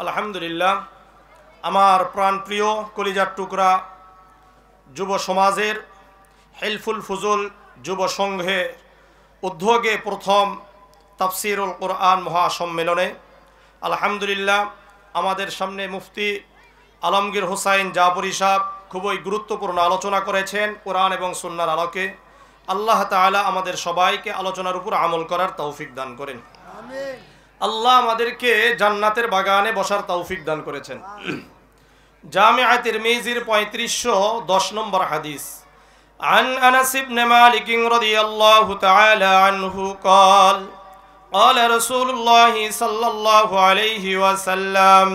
আলহামদুলিল্লাহ, আমার প্রাণপ্রিয় কলিজার টুকরা যুব সমাজের হেলফুল ফুজুল যুব সংঘের উদ্যোগে প্রথম তাফসিরুল কোরআন মহাসম্মেলনে আলহামদুলিল্লাহ আমাদের সামনে মুফতি আলমগীর হোসাইন জাফরি সাহেব খুবই গুরুত্বপূর্ণ আলোচনা করেছেন কোরআন এবং সুন্নাহর আলোকে। আল্লাহ তাআলা আমাদের সবাইকে আলোচনার উপর আমল করার তৌফিক দান করেন। আমিন। আল্লাহ আমাদেরকে জান্নাতের বাগানে বসার তৌফিক দান করেছেন। জামিআ তিরমিজির 3510 নম্বর হাদিস। عن أنس بن مالك رضي الله تعالى عنه قال قال رسول الله صلى الله عليه وسلم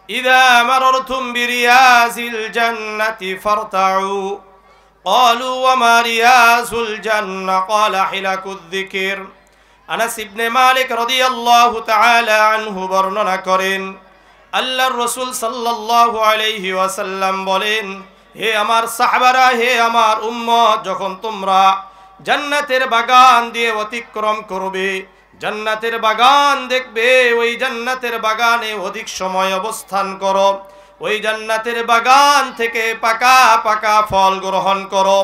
إذا مررتم برياض الجنة فارتعوا قالوا وما رياض الجنة قال حلق الذكر। আনাস ইবনে মালিক রাদিয়াল্লাহু তাআলা আনহু বর্ণনা করেন, আল্লাহর রাসূল সাল্লাল্লাহু আলাইহি ওয়াসাল্লাম বলেন, হে আমার সাহাবারা, হে আমার উম্মত, যখন তোমরা জান্নাতের বাগান দিয়ে অতিক্রম করবে, জান্নাতের বাগান দেখবে, ওই জান্নাতের বাগানে অধিক সময় অবস্থান করো, ওই জান্নাতের বাগান থেকে পাকা পাকা ফল গ্রহণ করো।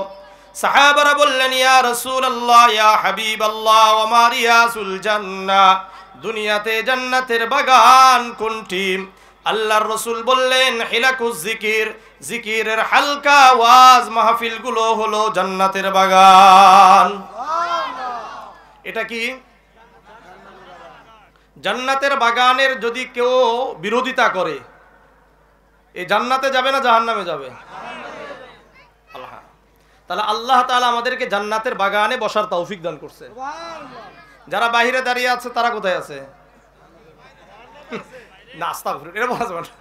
সাহাবারা বললেন, ইয়া রাসূলুল্লাহ, ইয়া হাবিবাল্লাহ, ওয়া মা রিয়াজুল জান্নাহ, দুনিয়াতে জান্নাতের বাগান কোনটি? আল্লাহর রাসূল বললেন, হিলাকুজ জিকির, জিকিরের হালকা ওয়াজ মাহফিলগুলো হলো জান্নাতের বাগান। এটা কি? জান্নাতের বাগানের যদি কেউ বিরোধিতা করে, এই জান্নাতে যাবে না জাহান্নামে যাবে? তাহলে আল্লাহ তাআলা আমাদেরকে জান্নাতের বাগানে বসার তৌফিক দান করছে। যারা বাহিরে দাঁড়িয়ে আছে তারা কোথায় আছে? না, আস্তাগফিরুল্লাহ, এটা বলা যাবে না।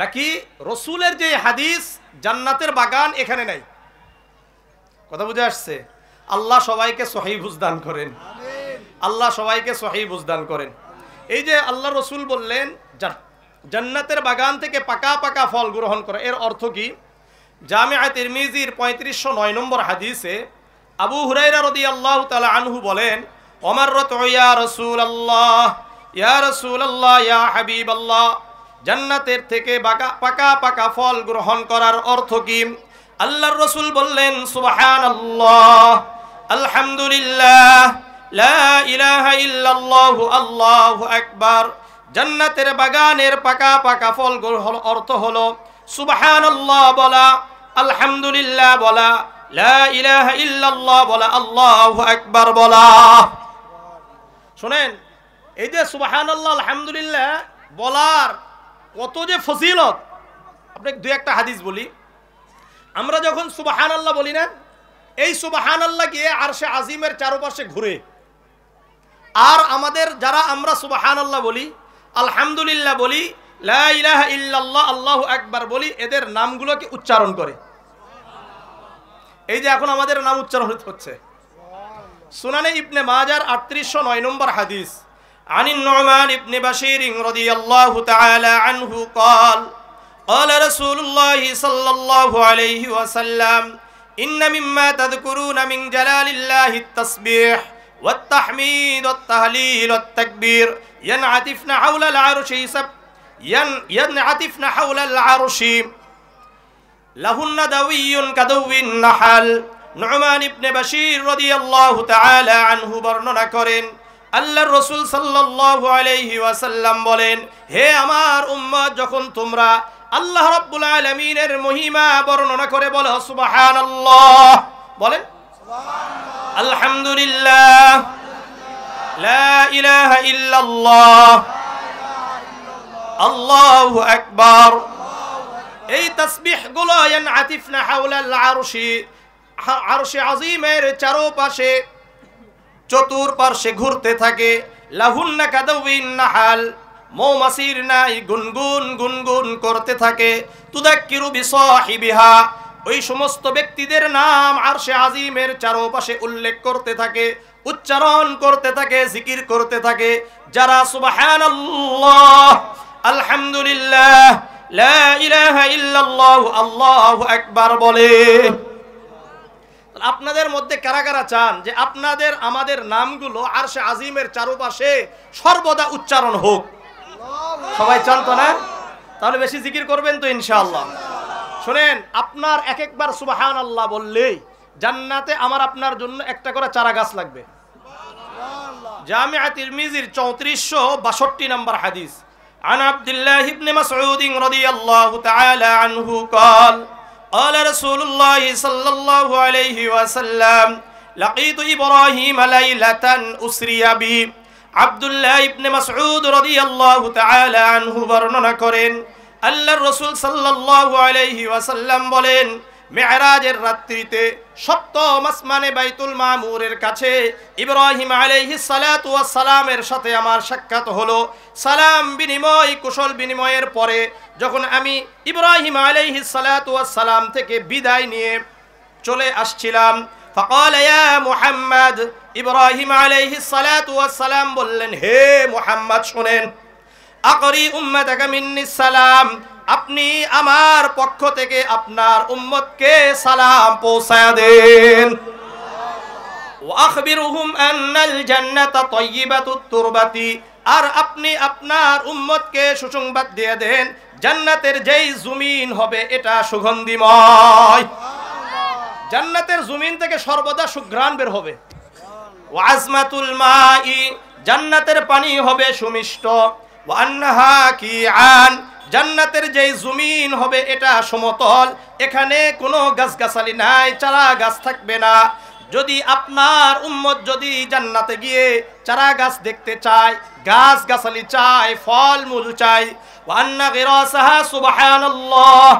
বাকি রসুলের যে হাদিস জান্নাতের বাগান এখানে নাই, কথা বুঝে আসছে? আল্লাহ সবাইকে সহিহ বুঝ দান করেন, আল্লাহ সবাইকে সহিহ বুঝ দান করেন। এই যে আল্লাহ রসুল বললেন জান্নাতের বাগান থেকে পাকা পাকা ফল গ্রহণ করে, এর অর্থ কি? জামিআ তিরমিজির 3509 নম্বর হাদিসে আবু হুরায়রা রাদিয়াল্লাহু তাআলা আনহু বলেন, ওমরতু ইয়া রাসূলুল্লাহ, ইয়া রাসূলুল্লাহ, ইয়া হাবিবাল্লাহ, জান্নাতের থেকে পাকা পাকা ফল গ্রহণ করার অর্থ কি? আল্লাহর রাসূল বললেন, সুবহানাল্লাহ, আলহামদুলিল্লাহ, লা ইলাহা ইল্লাল্লাহু, আল্লাহু আকবার। জান্নাতের বাগানের পাকা পাকা ফল গ্রহণ অর্থ হলো সুবহানাল্লাহ বলা, আলহামদুলিল্লাহ বলা, লা ইলাহা ইল্লাল্লাহ বলা, আল্লাহু আকবার বলা। শুনেন, এই যে সুবহানাল্লাহ আলহামদুলিল্লাহ বলার কত যে ফজিলত, আপনাকে দুই একটা হাদিস বলি। আমরা যখন সুবহানাল্লাহ বলি না, এই সুবহানাল্লাহ গিয়ে আরশে আজিমের চারপাশে ঘুরে, আর আমাদের যারা আমরা সুবহানাল্লাহ বলি, আলহামদুলিল্লাহ বলি, লা ইলাহা ইল্লাল্লাহ, আল্লাহু আকবার বলি, এদের নামগুলোকে উচ্চারণ করে। এই যে এখন আমাদের নাম উচ্চারণ হচ্ছে। সুনানে ইবনে মাজার 3809 নম্বর হাদিস। আনিন নুমান ইবনে বাশীর রাদিয়াল্লাহু তাআলা আনহু قال قال رسول الله صلى الله عليه وسلم إن مما تذكرون من جلال الله التسبيح والتحميد والتهليل والتكبير ينعطفن حول العرش ينعطفن حول العرش لهن دوي كدو النحل। নুমান ইবনে বাশীর রাদিয়াল্লাহু তাআলা আনহু বর্ণনা করেন, আল্লাহর রাসূল সাল্লাল্লাহু আলাইহি ওয়াসাল্লাম বলেন, হে আমার উম্মত, যখন তোমরা আল্লাহ রাব্বুল আলামিনের মহিমা বর্ণনা করে বলো সুবহানাল্লাহ, বলেন সুবহানাল্লাহ, আলহামদুলিল্লাহ, লা ইলাহা ইল্লাল্লাহ, আল্লাহু আকবার, এই তাসবিহগুলো ইয়ানআতিফনা হাওলাল আরশি, আরশে আজিমের চারপাশে চতুর্পার্শ্বে ঘুরতে থাকে। লাহুন্না কাদাউইন নাহাল, মৌমাছির নাই গুনগুন গুনগুন করতে থাকে। তুযাক্কিরু বিসাহিবিহা, ওই সমস্ত ব্যক্তিদের নাম আরশে আজিমের চারপাশে উল্লেখ করতে থাকে, উচ্চারণ করতে থাকে, জিকির করতে থাকে। যারা সুবহানাল্লাহ, আলহামদুলিল্লাহ, লা ইলাহা ইল্লাল্লাহ, আল্লাহু আকবার বলে। আপনাদের মধ্যে কারা কারা চান যে আপনাদের আমাদের নামগুলো আরশে আজিমের চারপাশে সর্বদা উচ্চারণ হোক? সবাই চান তো না? তাহলে বেশি জিকির করবেন তো ইনশাআল্লাহ। শুনেন, আপনার এক একবার সুবহানাল্লাহ বললেই জান্নাতে আমার আপনার জন্য একটা করে চারা গাছ লাগবে। জামিআ তিরমিজির 3462 নম্বর হাদিস। عن عبد الله بن مسعود رضي الله تعالى عنه قال قال رسول الله صلى الله عليه وسلم لقيت إبراهيم ليلة أسري بي। আব্দুল্লাহ ইবনে মাসউদ রাদিয়াল্লাহু তাআলা আনহু বর্ণনা করেন, আল্লাহর রাসূল সাল্লাল্লাহু আলাইহি ওয়াসাল্লাম বলেন, মেরাজের রাত্রিতে সপ্তম আসমানে বাইতুল মামুরের কাছে ইব্রাহিম আলাইহিস সালাতু ওয়াস সালামের সাথে আমার সাক্ষাৎ হলো। সালাম বিনিময়, কুশল বিনিময়ের পরে যখন আমি ইব্রাহিম আলাইহিস সালাতু ওয়াস সালাম থেকে বিদায় নিয়ে চলে আসছিলাম, ফাকাল ইয়া মুহাম্মদ, ইব্রাহিম আলাইহিস সালাতু ওয়াস সালাম বললেন, হে মুহাম্মদ শুনেন, আকরি উম্মাতাকা মিন্নিস সালাম, আপনি আমার পক্ষ থেকে আপনার উম্মতকে সালাম পৌঁছায়া দেন। ওয়া আখবিরুহুম আন্নাল জান্নাতা তাইয়্যিবাতুত তুরবাতি, আর আপনি আপনার উম্মতকে সুসংবাদ দিয়ে দেন জান্নাতের যেই জমিন হবে এটা সুগন্ধিময়। জান্নাতের জমিন থেকে সর্বদা সুঘ্রাণ বের হবে। ওয়া আজমাতুল মাই, জান্নাতের পানি হবে সুমিষ্ট। ওয়া আন্নাহা কিআন, জান্নাতের যেই জমিন হবে এটা সমতল, এখানে কোনো গাছগাছালি নাই, চারা গাছ থাকবে না। যদি আপনার উম্মত যদি জান্নাতে গিয়ে চারা গাছ দেখতে চায়, গাছ গাছালি চায়, ফল মূল চায়, ওয়া আন্না গিরাসাহা সুবহানাল্লাহ,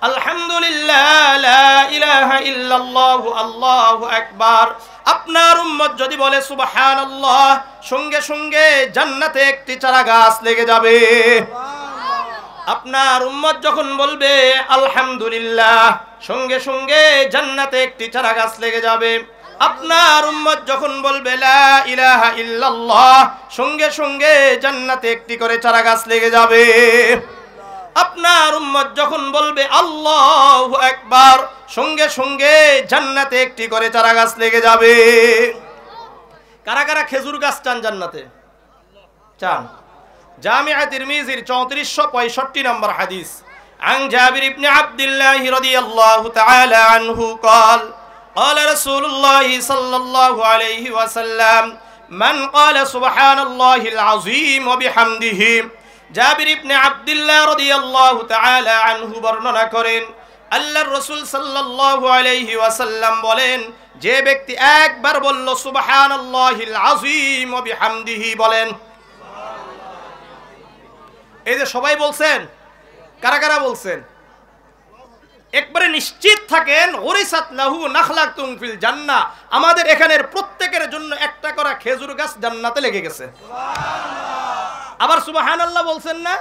আলহামদুলিল্লাহ, লা ইলাহা ইল্লাল্লাহু, আল্লাহু আকবার, আপনার উম্মত যদি বলে সুবহানাল্লাহ, সঙ্গে সঙ্গে জান্নাতে একটি চারা গাছ লেগে যাবে। আপনার উম্মত যখন বলবে আলহামদুলিল্লাহ, সঙ্গে সঙ্গে জান্নাতে একটি চারা গাছ লেগে যাবে। আপনার উম্মত যখন বলবে লা ইলাহা ইল্লাল্লাহ, সঙ্গে সঙ্গে জান্নাতে একটি করে চারা গাছ লেগে যাবে। আপনার উম্মত যখন বলবে আল্লাহু আকবার, সঙ্গে সঙ্গে জান্নাতে একটি করে চারা গাছ লেগে যাবে। কারা কারা খেজুর গাছ চান জান্নাতে? চান? জামিআ তিরমিজির 3465 নম্বর হাদিস। আন জাবির ইবনে আব্দুল্লাহ রাদিয়াল্লাহু তাআলা আনহু قال قال رسول الله صلى الله عليه وسلم من قال سبحان الله العظيم وبحمده। জাবির ইবনে আব্দুল্লাহ রাদিয়াল্লাহু তাআলা আনহু বর্ণনা করেন, আল্লাহর রাসূল সাল্লাল্লাহু আলাইহি ওয়াসাল্লাম বলেন, যে ব্যক্তি একবার বলল সুবহানাল্লাহিল আযীম ওয়া বিহামদিহি, বলেন এই যে সবাই বলছেন, কারা কারা বলছেন? একবারে নিশ্চিত থাকেন, ওরিসাত লাহু নাখলাতুন ফিল জান্নাহ, আমাদের এখানের প্রত্যেকের জন্য একটা করে খেজুর গাছ জান্নাতে লেগে গেছে। সুবহানাল্লাহ। আবার সুবহানাল্লাহ বলছেন না,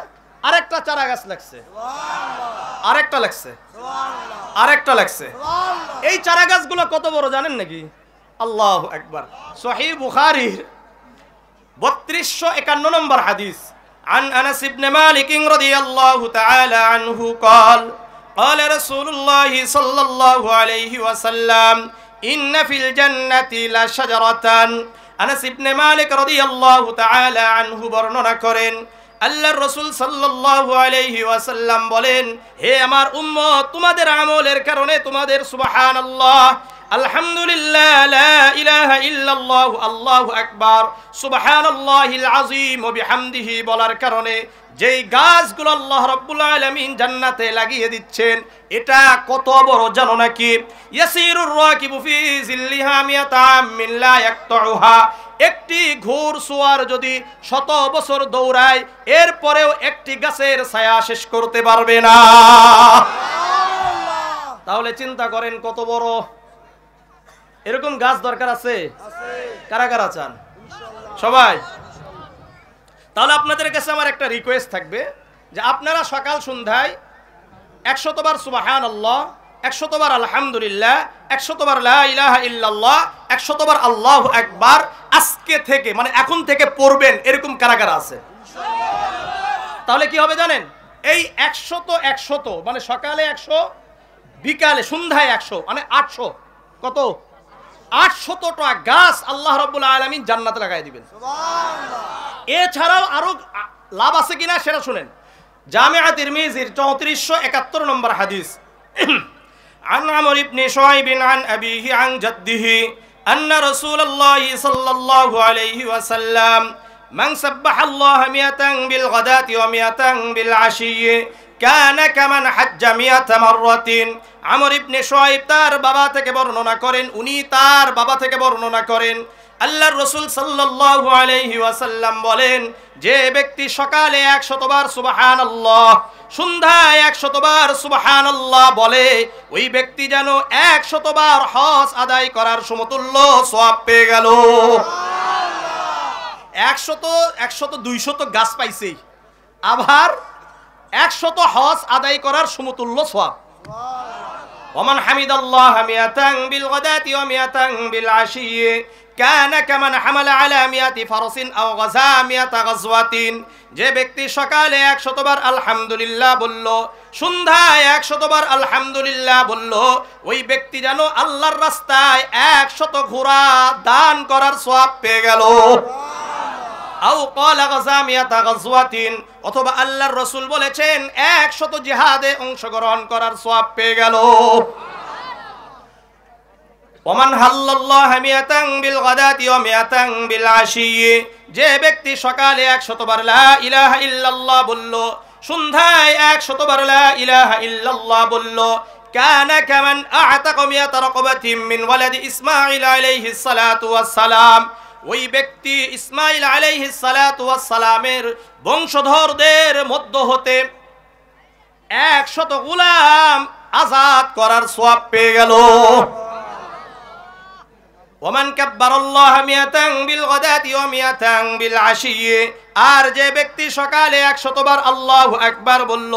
আরেকটা চারা গাছ লাগছে, সুবহানাল্লাহ, আরেকটা লাগছে, সুবহানাল্লাহ, আরেকটা লাগছে, সুবহানাল্লাহ। এই চারা গাছগুলো কত বড় জানেন নাকি? আল্লাহু আকবার। সহিহ বুখারীর 3251 নম্বর হাদিস। عن أنس بن مالك رضي الله تعالى عنه قال قال رسول الله صلى الله عليه وسلم إن في الجنة لشجرة। আনাস ইবনে মালিক রাদিয়াল্লাহু তাআলা আনহু বর্ণনা করেন, আল্লাহর রাসূল সাল্লাল্লাহু আলাইহি ওয়াসাল্লাম বলেন, হে আমার উম্মত, তোমাদের আমলের কারণে, তোমাদের সুবহানাল্লাহ, আলহামদুলিল্লাহ, লা ইলাহা ইল্লাল্লাহু, আল্লাহু আকবার, সুবহানাল্লাহিল আযীম ওয়া বিহামদিহি বলার কারণে যেই গাছগুলো আল্লাহ রাব্বুল আলামিন জান্নাতে লাগিয়ে দিচ্ছেন, এটা কত বড় জানো নাকি? ইয়াসিরুর রাকিবু ফি জিল্লিহা মিয়াতা আমিন লা ইয়াকতাউহা, একটি ঘোড়সওয়ার যদি 100 বছর দৌড়ায়, এরপরেও একটি গাছের ছায়া শেষ করতে পারবে না। তাহলে চিন্তা করেন কত বড়। এরকম গাছ দরকার আছে? কারা কারা চান? সবাই। তাহলে আপনাদের কাছে আমার একটা রিকোয়েস্ট থাকবে যে আপনারা সকাল সন্ধ্যায় 100 বার সুবহানাল্লাহ, 100 বার আলহামদুলিল্লাহ, 100 বার লা ইলাহা ইল্লাল্লাহ, 100 বার আল্লাহু আকবার আজকে থেকে, মানে এখন থেকে পড়বেন। এরকম কারা কারা আছে? তাহলে কি হবে জানেন? এই 100 মানে সকালে 100, বিকালে সন্ধ্যায় 100, মানে 800। কত? 800টা গাছ আল্লাহ রাব্বুল আলামিন জান্নাতে লাগাই দিবেন। সুবহানাল্লাহ। এছাড়াও আরো লাভ আছে কিনা সেটা শুনেন। জামিআ তিরমিজির 3471 নম্বর হাদিস, عن عمرو بن شعيب عن أبيه عن جده أن رسول الله صلى الله عليه وسلم من سبح الله 100 بالغداة و100 بالعشي كان كمن حج 100 مرة। আমর ইবনে শুআইব তার বাবা থেকে বর্ণনা করেন, উনি তার বাবা থেকে বর্ণনা করেন, আল্লাহর রাসূল সাল্লাল্লাহু আলাইহি ওয়াসাল্লাম বলেন, যে ব্যক্তি সকালে 100 বার সুবহানাল্লাহ, সন্ধ্যায় 100 বার সুবহানাল্লাহ বলে, ওই ব্যক্তি যেন 100 বার হজ আদায় করার সমতুল্য সওয়াব পেয়ে গেল। 100 200 গাছ পাইছে, আবার 100 হজ আদায় করার সমতুল্য সওয়াব। ওমান হামিদাল্লাহ 100 বিল গাদাতি ওয়া 100 বিল আশি কানা কামান হামালা আলা 100 ফারসিন আও গাযা 100 গাজওয়াতিন। যে ব্যক্তি সকালে 100 বার আলহামদুলিল্লাহ বলল, সন্ধ্যায় 100 বার আলহামদুলিল্লাহ বলল, ওই ব্যক্তি যেন আল্লাহর রাস্তায় 100 ঘোড়া দান করার সওয়াব পেয়ে গেল। আও ক্বালা গাযা 100 গাজওয়াতিন, অথবা আল্লাহর রাসূল বলেছেন 100 জিহাদে অংশগ্রহণ করার সওয়াব পেয়ে গেল। ওমান হাল্লাল্লাহু 100 বিল গাদাতি ওয়া 100 বিল আশি। যে ব্যক্তি সকালে 100 বার লা ইলাহা ইল্লাল্লাহ বলল, সন্ধ্যায় 100 বার লা ইলাহা ইল্লাল্লাহ বলল, কানা কামান আ'তাকা 100 রাকবাতিন মিন ওয়ালাদি ইসমাঈল আলাইহিস সালাতু ওয়াস সালাম। ওই ব্যক্তি ইসমাঈল আলাইহিস সালাতু ওয়াস সালামের বংশধরদের মধ্য হতে 100 গোলাম আযাদ করার সওয়াব পেয়ে গেল। ওমান কাব্বারাল্লাহ 100 বিল গাদাতি ওয়া 100 বিল আশি। আর যে ব্যক্তি সকালে 100 বার আল্লাহু আকবার বলল,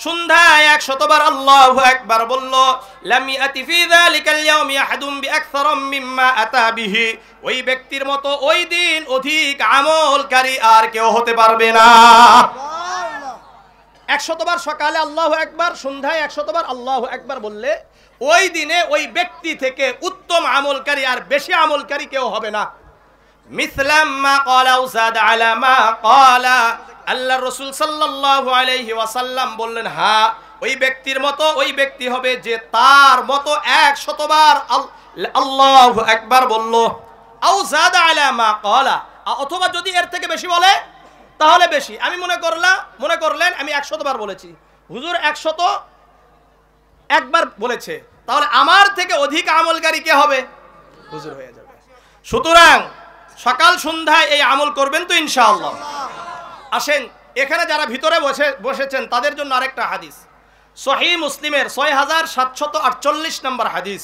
সন্ধ্যায় 100 বার আল্লাহু আকবার বলল, লাম ইয়াতি ফি যালিকাল ইয়াউমি আহাদুম বিআকসার মিম্মা আতা বিহি। ওই ব্যক্তির মতো ওই দিন অধিক আমলকারী আর কেউ হতে পারবে না। 100 বার সকালে আল্লাহু আকবার, সন্ধ্যায় 100 বার আল্লাহু আকবার বললে ওই দিনে ওই ব্যক্তি থেকে উত্তম আমলকারী আর বেশি আমলকারী কেউ হবে না। মিসলাম মা ক্বালা উসাদ আলা মা ক্বালা। আল্লাহর রাসূল সাল্লাল্লাহু আলাইহি ওয়াসাল্লাম বললেন, হ্যাঁ, ওই ব্যক্তির মতো ওই ব্যক্তি হবে যে তার মতো 100 বার আল্লাহু আকবার বলল। আও যাদা আলা মা ক্বালা, অথবা যদি এর থেকে বেশি বলে তাহলে বেশি। আমি মনে করলেন আমি 100 বার বলেছি, হুজুর 101 বার বলেছে, তাহলে আমার থেকে অধিক আমলকারী কে হবে? হুজুর হয়ে যাবে। সুতরাং সকাল সন্ধ্যায় এই আমল করবেন তো ইনশাআল্লাহ। আসেন, এখানে যারা ভিতরে বসেছেন তাদের জন্য আরেকটা হাদিস, সহিহ মুসলিমের 6748 নম্বর হাদিস।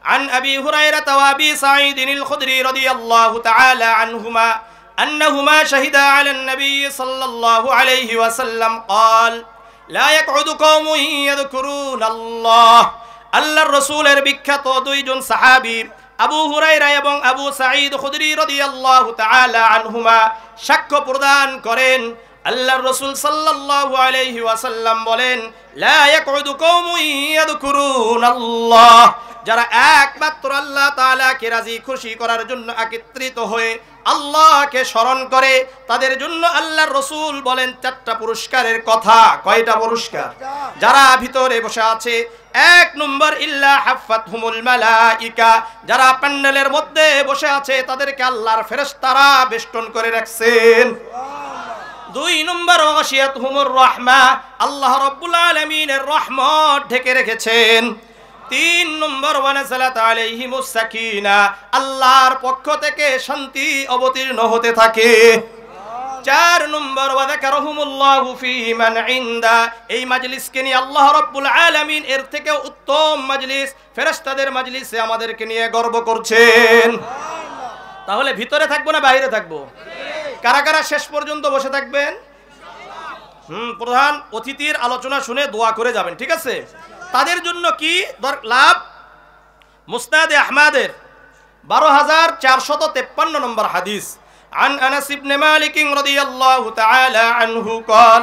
عن أبي هريرة وأبي سعيد الخدري رضي الله تعالى عنهما أنهما شهدا على النبي صلى الله عليه وسلم قال لا يقعد قوم يذكرون الله। আল্লাহর রাসূলের বিখ্যাত দুইজন সাহাবী আবু হুরায়রা এবং আবু সাঈদ খুদরি রাদিয়াল্লাহু তাআলা আনহুমা সাক্ষ্য প্রদান করেন, আল্লাহর রাসূল সাল্লাল্লাহু আলাইহি ওয়াসাল্লাম বলেন, লা ইয়াকউদু কওমুন ইয়াযকুরুনাল্লাহ। যারা একমাত্র আল্লাহ তাআলাকে রাজি খুশি করার জন্য একত্রিত হয়ে আল্লাহকে স্মরণ করে, তাদের জন্য আল্লাহর রাসূল বলেন 4টা পুরস্কারের কথা। কয়টা পুরস্কার? যারা ভিতরে বসে আছে, 1 নম্বর ইল্লা হাফাতহুমুল মালাইকা, যারা প্যান্ডেলের মধ্যে বসে আছে তাদেরকে আল্লাহর ফেরেশতারা বেষ্টন করে রাখছেন। 2 নম্বর ওয়াশিয়াতহুমুর রাহমা, আল্লাহ রাব্বুল আলামিনের রহমত ঢেকে রেখেছেন। 3 নম্বর ওয়ানাজালাত আলাইহিমুস সাকিনা, আল্লাহর পক্ষ থেকে শান্তি অবতীর্ণ হতে থাকে। 4 নম্বর ওয়াযাকারহুমুল্লাহু ফি মান ইনদা, এই মাজলিসকে নিয়ে আল্লাহ রাব্বুল আলামিন এর থেকে উত্তম মাজলিস ফেরেশতাদের মাজলিসে আমাদেরকে নিয়ে গর্ব করছেন। তাহলে ভিতরে থাকবো না বাইরে থাকবো? কারা কারা শেষ পর্যন্ত বসে থাকবেন? প্রধান অতিথির আলোচনা শুনে দোয়া করে যাবেন, ঠিক আছে? তাদের জন্য কি লাভ? মুসনাদে আহমদের 12453 নম্বর হাদিস। عن أنس بن مالك رضي الله تعالى عنه قال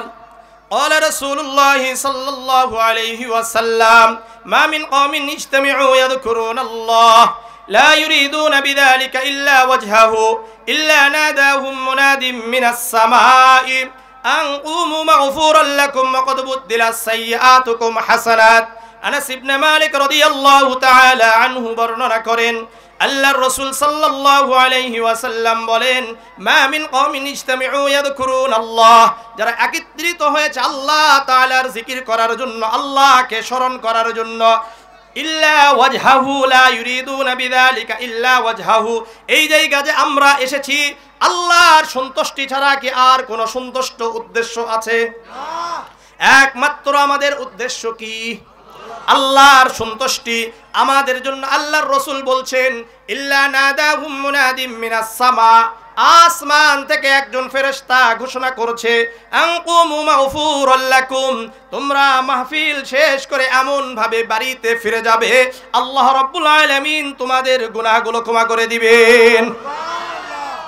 قال رسول الله صلى الله عليه وسلم ما من قوم اجتمعوا يذكرون الله لا يريدون بذلك إلا وجهه إلا ناداهم مناد من السماء আন কুমু মাগফুরাল লাকুম ওয়া ক্বাদ বুদ্দিলাস সাইয়্যাতুকুম হাসানাত। আনাস ইবনে মালিক রাদিয়াল্লাহু তাআলা আনহু বর্ণনা করেন, আল্লাহর রাসূল সাল্লাল্লাহু আলাইহি ওয়াসাল্লাম বলেন, মা মিন কওমিন ইজতামিউ ইয়াযকুরুনাল্লাহ, যারা একত্রিত হয়েছে আল্লাহ তাআলার জিকির করার জন্য, আল্লাহকে স্মরণ করার জন্য, ইল্লা ওয়াজহাহু লা ইউরিদুনা বিযালিকা ইল্লা ওয়াজহাহু, এই জায়গায় আমরা এসেছি আল্লাহর সন্তুষ্টি ছাড়া কি আর কোনো সন্তুষ্ট উদ্দেশ্য আছে? একমাত্র আমাদের উদ্দেশ্য কি? আল্লাহর সন্তুষ্টি। আমাদের জন্য আল্লাহর রাসূল বলছেন, ইল্লা নাদাহুম মুনাদিম মিনাস সামা, আসমান থেকে একজন ফেরেশতা ঘোষণা করছে, আনকুমু মাগফুরাল লাকুম, তোমরা মাহফিল শেষ করে এমন ভাবে বাড়িতে ফিরে যাবে আল্লাহ রাব্বুল আলামিন তোমাদের গুনাহগুলো ক্ষমা করে দিবেন।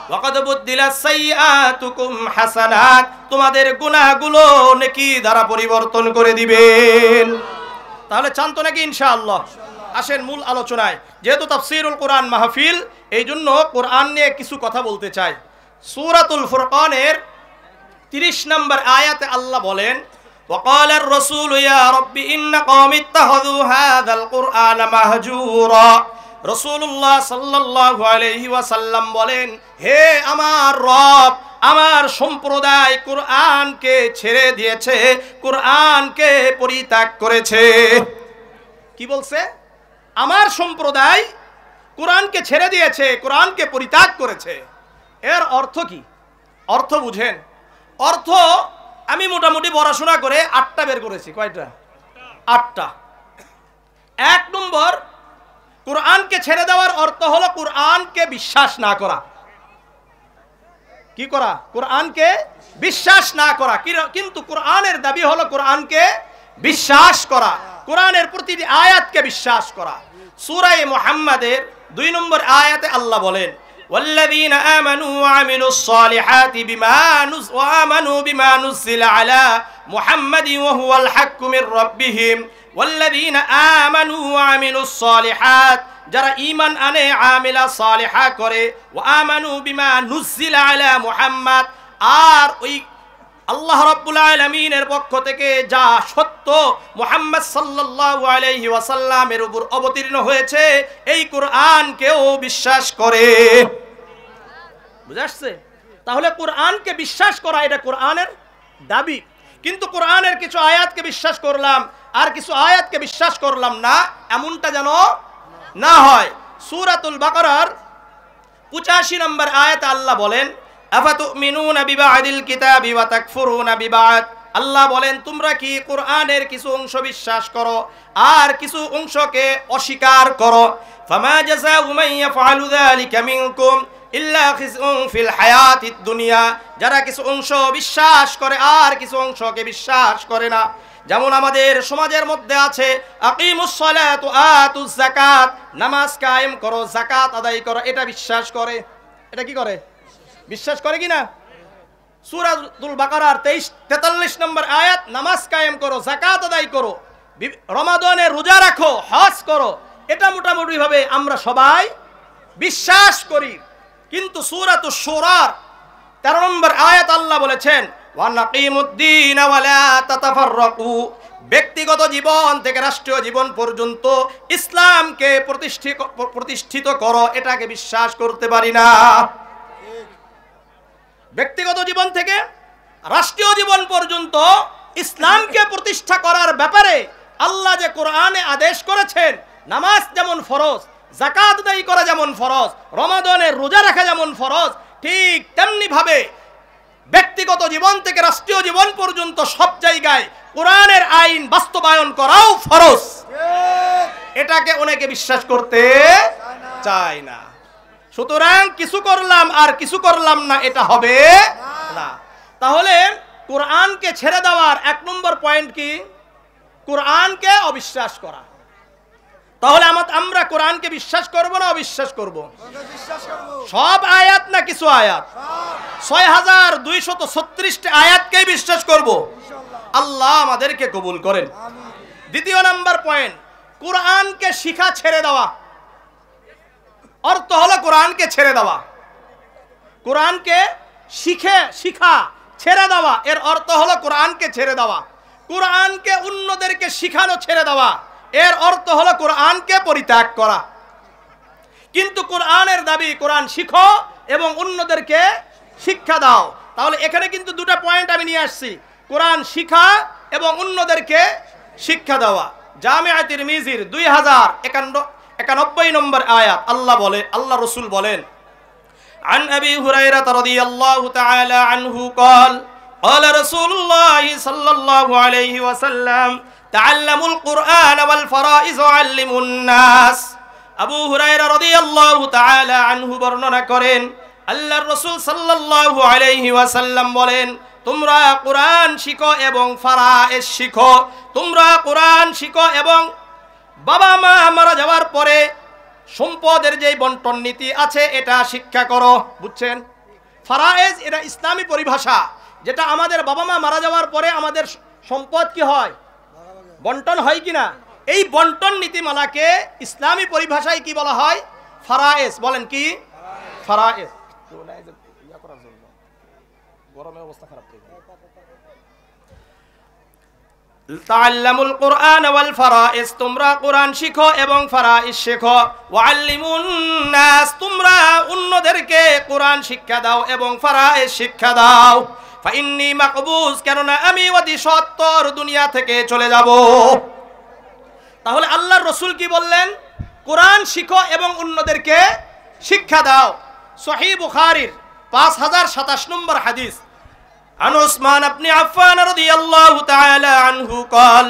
ওয়া ক্বাদ বুদ্দিলাস সাইয়্যাতুকুম হাসানাত, তোমাদের গুনাহগুলো নেকি দ্বারা পরিবর্তন করে দিবেন। তাহলে চান তো নাকি ইনশাআল্লাহ? আসেন মূল আলোচনায়। যেহেতু তাফসীরুল কোরআন মাহফিল, এই জন্য কোরআন নিয়ে কিছু কথা বলতে চাই। সূরাতুল ফুরকানের 30 নম্বর আয়াতে আল্লাহ বলেন, ওয়াকালার রাসূলু ইয়া রাব্বি ইন্না কওমি ইত্তাখাযু হাযাল কুরআনা মাহজুরা। রাসূলুল্লাহ সাল্লাল্লাহু আলাইহি ওয়াসাল্লাম বলেন, হে আমার রব, আমার সম্প্রদায় কুরআনকে ছেড়ে দিয়েছে, কুরআনকে পরিত্যাগ করেছে। কি বলছে? আমার সম্প্রদায় কুরআনকে ছেড়ে দিয়েছে, কুরআনকে পরিত্যাগ করেছে। এর অর্থ কি? অর্থ বুঝেন। অর্থ আমি মোটামুটি পড়াশোনা করে 8টা বের করেছি। কয়টা? 8টা। 1 নম্বর, কুরআনকে ছেড়ে দেওয়ার অর্থ হলো কুরআনকে বিশ্বাস না করা। কি করা? কুরআনকে বিশ্বাস না করা। কিন্তু কুরআনের দাবি হলো কুরআনকে বিশ্বাস করা, কুরআনের প্রতিটি আয়াতকে বিশ্বাস করা। সূরা মুহাম্মাদের 2 নম্বর আয়াতে আল্লাহ বলেন, ওয়াল্লাযীনা আমানু ওয়া আমিলুস সালিহাতি বিমা নুজিলা আলা মুহাম্মাদিন ওয়া হুয়াল হাক্কু মির রাব্বিহিম। ওয়াল্লাযীনা আমানু ওয়া আমিলুস সালিহাত, যারা ঈমান আনে, আমিলা সালিহা করে, ওয়া আমানু বিমা নুজিলা আলা মুহাম্মাদ, আর ওই আল্লাহ রাব্বুল আলামিনের পক্ষ থেকে যা সত্য মুহাম্মদ সাল্লাল্লাহু আলাইহি ওয়াসাল্লামের উপর অবতীর্ণ হয়েছে, এই কুরআনকেও বিশ্বাস করে। বুঝাচ্ছে? তাহলে কুরআনকে বিশ্বাস করা এটা কুরআনের দাবি। কিন্তু কুরআনের কিছু আয়াতকে বিশ্বাস করলাম আর কিছু আয়াতকে বিশ্বাস করলাম না, এমনটা যেন না হয়। সূরাতুল বাকারার 85 নম্বর আয়াতে আল্লাহ বলেন, আফাতুমিনুনা বিবাদিল কিতাবি ওয়া তাকফুরুনা বিবাদ। আল্লাহ বলেন, তোমরা কি কুরআনের কিছু অংশ বিশ্বাস করো আর কিছু অংশকে অস্বীকার করো। ফামা জাযাউ মান ইয়াফআলু যালিকা মিনকুম ইল্লা খিজউন ফিল হায়াতিদ দুনিয়া, যারা কিছু অংশ বিশ্বাস করে আর কিছু অংশকে বিশ্বাস করে না। যেমন আমাদের সমাজের মধ্যে আছে, আকিমুস সালাত ওয়া আতুজ যাকাত, নামাজ কায়েম করো, যাকাত আদায় করো, এটা বিশ্বাস করে। এটা কি করে? বিশ্বাস করে কি না? সূরাতুল বাকারার 43 নম্বর আয়াত, নামাজ কায়েম করো, যাকাত আদায় করো, রমাদানে রোজা রাখো, হজ করো, এটা মোটামুটি ভাবে আমরা সবাই বিশ্বাস করি। কিন্তু সূরাতুশ শূরার 13 নম্বর আয়াত আল্লাহ বলেছেন, ওয়া নাকিমুদ্দিন ওয়া লা তাতাফাররাকু, ব্যক্তিগত জীবন থেকে রাষ্ট্রীয় জীবন পর্যন্ত ইসলামকে প্রতিষ্ঠিত করো, এটাকে বিশ্বাস করতে পারি না। ব্যক্তিগত জীবন থেকে রাষ্ট্রীয় জীবন পর্যন্ত ইসলামকে প্রতিষ্ঠা করার ব্যাপারে আল্লাহ যে কোরআনে আদেশ করেছেন, নামাজ যেমন ফরজ, যাকাত আদায় করা যেমন ফরজ, রমাদানের রোজা রাখা যেমন ফরজ, ঠিক তেমনি ভাবে ব্যক্তিগত জীবন থেকে রাষ্ট্রীয় জীবন পর্যন্ত সব জায়গায় কোরআনের আইন বাস্তবায়ন করাও ফরজ। এটাকে অনেকে বিশ্বাস করতে চায় না। সুতরাং কিছু করলাম আর কিছু করলাম না, এটা হবে না। তাহলে কোরআনকে ছেড়ে দেওয়ার 1 নম্বর পয়েন্ট কি? কোরআনকে অবিশ্বাস করা। তাহলে আমরা কোরআনকে বিশ্বাস করব না অবিশ্বাস করব? সব আয়াত না কিছু আয়াত? 6236টি আয়াতকে বিশ্বাস করব। আল্লাহ আমাদেরকে কবুল করেন। দ্বিতীয় নাম্বার পয়েন্ট, কোরআনকে শিখা ছেড়ে দেওয়া। অর্থ হলো কোরআনকে ছেড়ে দেওয়া। কোরআনকে শিখা ছেড়ে দেওয়া এর অর্থ হলো কোরআনকে ছেড়ে দেওয়া, কোরআনকে অন্যদেরকে শিখানো ছেড়ে দেওয়া এর অর্থ হলো কোরআনকে পরিত্যাগ করা। কিন্তু কোরআনের দাবি কোরআন শিখো এবং অন্যদেরকে শিক্ষা দাও। তাহলে এখানে কিন্তু দুটো পয়েন্ট আমি নিয়ে আসছি, কোরআন শিখা এবং অন্যদেরকে শিক্ষা দেওয়া। জামিআ তিরমিজির 2091 নম্বর আয়াত আল্লাহ রাসূল বলেন, عن أبي هريرة رضي الله تعالى عنه قال قال رسول الله صلى الله عليه وسلم تعلموا القرآن والفرائض وعلموا الناس। আবু হুরায়রা রাদিয়াল্লাহু তাআলা আনহু বর্ণনা করেন, আল্লাহর রাসূল সাল্লাল্লাহু আলাইহি ওয়াসাল্লাম বলেন, তোমরা কোরআন শিখো এবং ফারায়েজ শিখো। তোমরা কোরআন শিখো এবং বাবা মা মারা যাওয়ার পরে সম্পদের যে বন্টন নীতি আছে এটা শিক্ষা করো। বুঝছেন? ফারায়েজ এটা ইসলামী পরিভাষা, যেটা আমাদের বাবা মা মারা যাওয়ার পরে আমাদের সম্পদ কি হয়, বন্টন হয় কিনা, এই বন্টন নীতিমালাকে ইসলামী পরিভাষায় কি বলা হয়? ফারায়েজ। বলেন কি? ফারায়েজ। গরমের অবস্থা খারাপ। তাআল্লামুল কুরআন ওয়াল ফারাইজ, তোমরা কোরআন শিখো এবং ফারাইজ শেখো। ওয়াল্লিমুন নাস, তোমরা অন্যদেরকে কোরআন শিক্ষা দাও এবং ফারাইজ শিক্ষা দাও। ফাইন্নী মাকবুজ, কেননা আমি অতি সত্বর দুনিয়া থেকে চলে যাব। তাহলে আল্লাহর রাসূল কি বললেন? কোরআন শিখো এবং অন্যদেরকে শিক্ষা দাও। সহিহ বুখারীর 5027 নম্বর হাদিস, عن عثمان بن عفان رضي الله تعالى عنه قال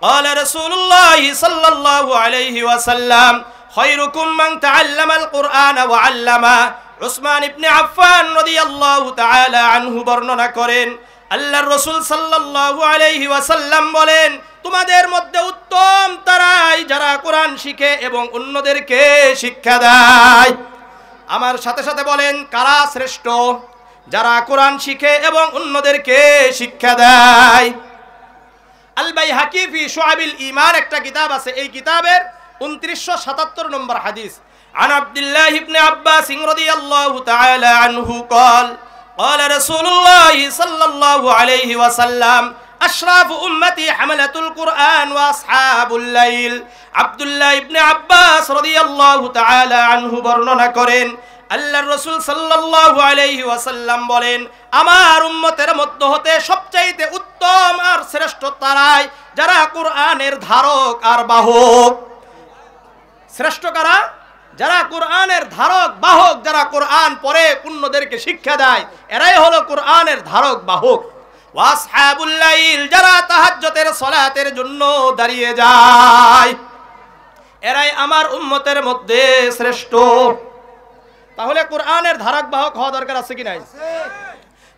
قال رسول الله صلى الله عليه وسلم خيركم من تعلم القرآن وعلمه। উসমান ইবনে আফফান রাদিয়াল্লাহু তাআলা আনহু বর্ণনা করেন, আল্লাহর রাসূল সাল্লাল্লাহু আলাইহি ওয়াসাল্লাম বলেন, তোমাদের মধ্যে উত্তম তারাই যারা কোরআন শিখে এবং অন্যদেরকে শিক্ষা দেয়। আমার সাথে সাথে বলেন, কারা শ্রেষ্ঠ? যারা কোরআন শিখে এবং অন্যদেরকে শিক্ষা দেয়। আল বাইহাকি ফি শুআবিল ঈমান একটা কিতাব আছে, এই কিতাবের 2977 নম্বর হাদিস, عن عبد الله بن عباس رضي الله تعالى عنه قال قال رسول الله صلى الله عليه وسلم أشراف أمتي حملة القرآن وأصحاب الليل। আব্দুল্লাহ ইবনে আব্বাস রাদিয়াল্লাহু তাআলা আনহু বর্ণনা করেন, আল্লাহর রাসূল সাল্লাল্লাহু আলাইহি ওয়াসাল্লাম বলেন, আমার উম্মতের মধ্য হতে সবচাইতে উত্তম আর শ্রেষ্ঠ তারাই যারা কোরআনের ধারক আর বাহক। শ্রেষ্ঠ কারা? যারা কোরআনের ধারক বাহক, যারা কোরআন পড়ে অন্যদেরকে শিক্ষা দেয়, এরাই হলো কোরআনের ধারক বাহক। ওয়াসহাবুল লাইল, যারা তাহাজ্জুদের সালাতের জন্য দাঁড়িয়ে যায়, এরাই আমার উম্মতের মধ্যে শ্রেষ্ঠ। তাহলে কোরআনের ধারক বাহক হওয়া দরকার আছে কি নাই?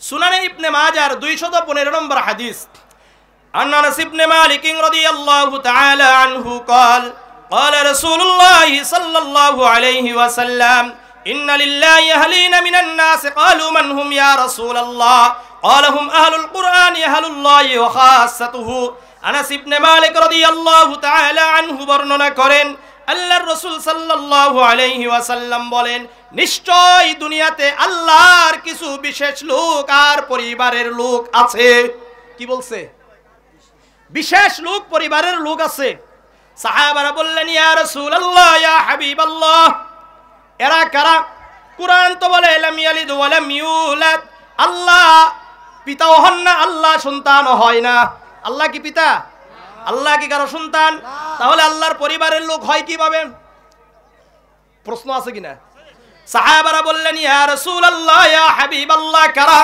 সুনানে ইবনে মাজার 215 নম্বর হাদিস, আনাস ইবনে মালিক রাদিয়াল্লাহু তাআলা আনহু قال قال رسول الله صلى الله عليه وسلم إن لله أهلين من الناس قالوا من هم يا رسول الله قال هم أهل القرآن أهل الله وخاصته। আনাস ইবনে মালিক রাদিয়াল্লাহু তাআলা আনহু বর্ণনা করেন, আল্লাহর রাসূল সাল্লাল্লাহু আলাইহি ওয়াসাল্লাম বলেন, নিশ্চয় দুনিয়াতে আল্লাহর কিছু বিশেষ লোক আর পরিবারের লোক আছে। কি বলছে? বিশেষ লোক, পরিবারের লোক আছে। সাহাবারা বললেন, ইয়া রাসূলুল্লাহ, ইয়া হাবিবাল্লাহ, এরা কারা? কুরআন তো বলে লাম ইয়ালিদ ওয়া লাম ইউলাদ, আল্লাহ পিতাও হন না, আল্লাহ সন্তানও হয় না। আল্লাহ কি পিতা? আল্লাহ কি কারো সন্তান? তাহলে আল্লাহর পরিবারের লোক হয় কিভাবে? প্রশ্ন আছে কিনা? সাহাবারা বললেন, ইয়া রাসূলুল্লাহ, ইয়া হাবিবাল্লাহ, কারা?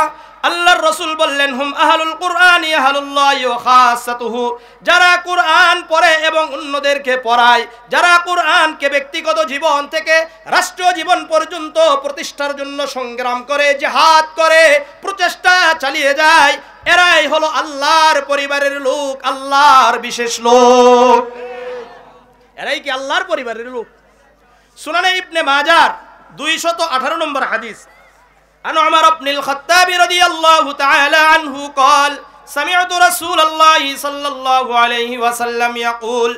আল্লাহর রাসূল বললেন, হুম আহলুল কুরআন আহলুল্লাহি ওয়া খাসাতুহু, যারা কোরআন পড়ে এবং অন্যদেরকে পড়ায়, যারা কোরআনকে ব্যক্তিগত জীবন থেকে রাষ্ট্রীয় জীবন পর্যন্ত প্রতিষ্ঠার জন্য সংগ্রাম করে, জিহাদ করে, প্রচেষ্টা চালিয়ে যায়, এরাই হলো আল্লাহর পরিবারের লোক, আল্লাহর বিশেষ লোক। এরাই কি আল্লাহর পরিবারের লোক? সুনানে ইবনে মাজার 218 নম্বর হাদিস, عن عمر بن الخطاب رضي الله تعالى عنه قال سمعت رسول الله صلى الله عليه وسلم يقول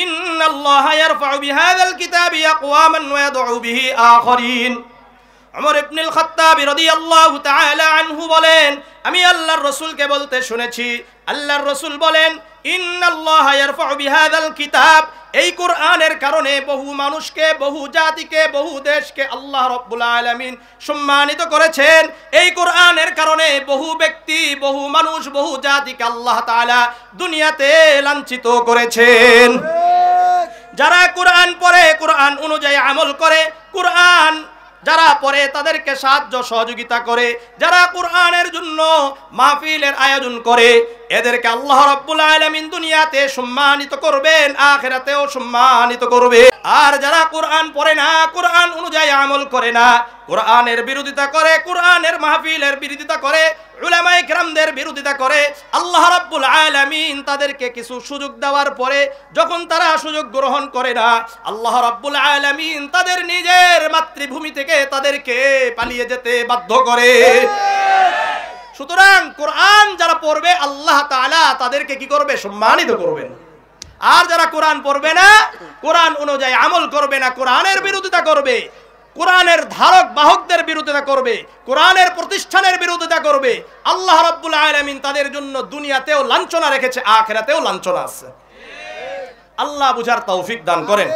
إن الله يرفع بهذا الكتاب أقواما ويدعو به آخرين। ওমর ইবনুল খাত্তাব রাদিয়াল্লাহু তাআলা আনহু বলেন, আমি আল্লাহর রাসূলকে বলতে শুনেছি, আল্লাহর রাসূল বলেন, ইন্নাল্লাহা ইয়ারফাউ বিহাযাল কিতাব, এই কোরআনের কারণে বহু মানুষকে, বহু জাতিকে, বহু দেশকে আল্লাহ রাব্বুল আলামিন সম্মানিত করেছেন। এই কোরআনের কারণে বহু ব্যক্তি, বহু মানুষ, বহু জাতিকে আল্লাহ তাআলা দুনিয়াতে লাঞ্ছিত করেছেন। যারা কোরআন পড়ে, কোরআন অনুযায়ী আমল করে, কোরআন যারা পড়ে তাদেরকে সাহায্য সহযোগিতা করে, যারা কোরআনের জন্য মাহফিলের আয়োজন করে, এদেরকে আল্লাহ রাব্বুল আলামিন দুনিয়াতে সম্মানিত করবেন, আখিরাতেও সম্মানিত করবে। আর যারা কোরআন পড়ে না, কোরআন অনুযায়ী আমল করে না, কোরআনের বিরোধিতা করে, কোরআনের মাহফিলের বিরোধিতা করে, উলামায়ে কেরামদের বিরোধিতা করে, আল্লাহ রাব্বুল আলামিন তাদেরকে কিছু সুযোগ দেওয়ার পরে যখন তারা সুযোগ গ্রহণ করে না, আল্লাহ রাব্বুল আলামিন তাদের নিজের মাতৃভূমি থেকে তাদেরকে পালিয়ে যেতে বাধ্য করে। সুতরাং কোরআন যারা পড়বে আল্লাহ তাআলা তাদেরকে কি করবে? সম্মানিত করবেন। আর যারা কোরআন পড়বে না, কোরআন অনুযায়ী আমল করবে না, কোরআনের বিরোধিতা করবে, কোরআনের ধারক বাহকদের বিরোধিতা করবে, কোরআনের প্রতিষ্ঠানের বিরোধিতা করবে, আল্লাহ রাব্বুল আলামিন তাদের জন্য দুনিয়াতেও লাঞ্ছনা রেখেছে, আখিরাতেও লাঞ্ছনা আছে। আল্লাহ বুঝার তৌফিক দান করেন।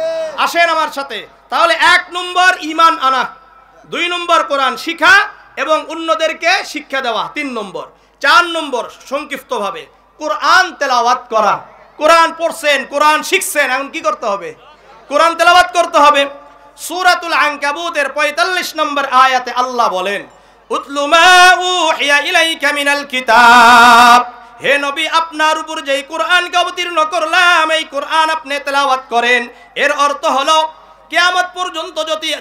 আসেন আমার সাথে, তাহলে 1 নম্বর ঈমান আনা, 2 নম্বর কোরআন শিখা এবং অন্যদেরকে শিক্ষা দেওয়া, 3 নম্বর। 4 নম্বর সংক্ষিপ্তভাবে কোরআন তেলাওয়াত করা। কোরআন পড়ছেন, কোরআন শিখছেন, এখন কি করতে হবে? কোরআন তেলাওয়াত করতে হবে। সূরাতুল আনকাবুতের 45 নম্বর আয়াতে আল্লাহ বলেন, উতলু মা উহিয়া ইলাইকা মিনাল কিতাব, হে নবী আপনার উপর যেই কোরআনকে অবতীর্ণ করলাম এই কোরআন আপনি তেলাওয়াত করেন। এর অর্থ হলো কিয়ামত পর্যন্ত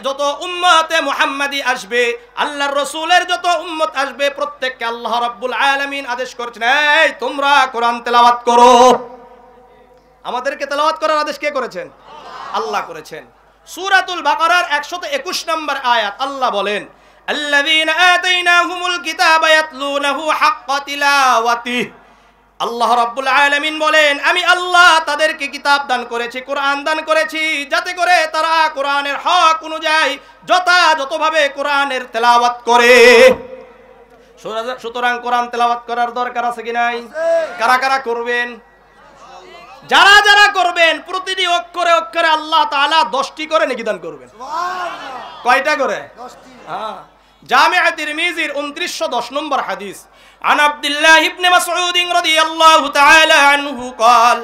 যত উম্মতে মুহাম্মাদি আসবে, আল্লাহর রাসূলের যত উম্মত আসবে, প্রত্যেককে আল্লাহ রাব্বুল আলামিন আদেশ করেছেন, এই তোমরা কোরআন তেলাওয়াত করো। আমাদেরকে তেলাওয়াত করার আদেশ কে করেছেন? আল্লাহ করেছেন। সূরাতুল বাকারার 121 নম্বর আয়াত আল্লাহ বলেন, আল্লাযীনা আতাইনাহুমুল কিতাবা ইয়াতলুনাহু হাক্কা তিলাওয়াতিহি, আল্লাহ রাব্বুল আলামিন বলেন, আমি আল্লাহ তাদেরকে কিতাব দান করেছি, কোরআন দান করেছি, যাতে করে তারা কোরআনের হক অনুযায়ী যথাযথভাবে কোরআনের তেলাওয়াত করে। সুতরাং কোরআন তেলাওয়াত করার দরকার আছে কি নাই? কারা কারা করবেন? যারা যারা করবেন প্রতিটি অক্ষরে অক্ষরে আল্লাহ তাআলা 10টি করে নেকি দান করবেন। কয়টা করে? 10টি। হ্যাঁ, জামিআ তিরমিজির 2910 নম্বর হাদিস, عن عبد الله بن مسعود رضي الله تعالى عنه قال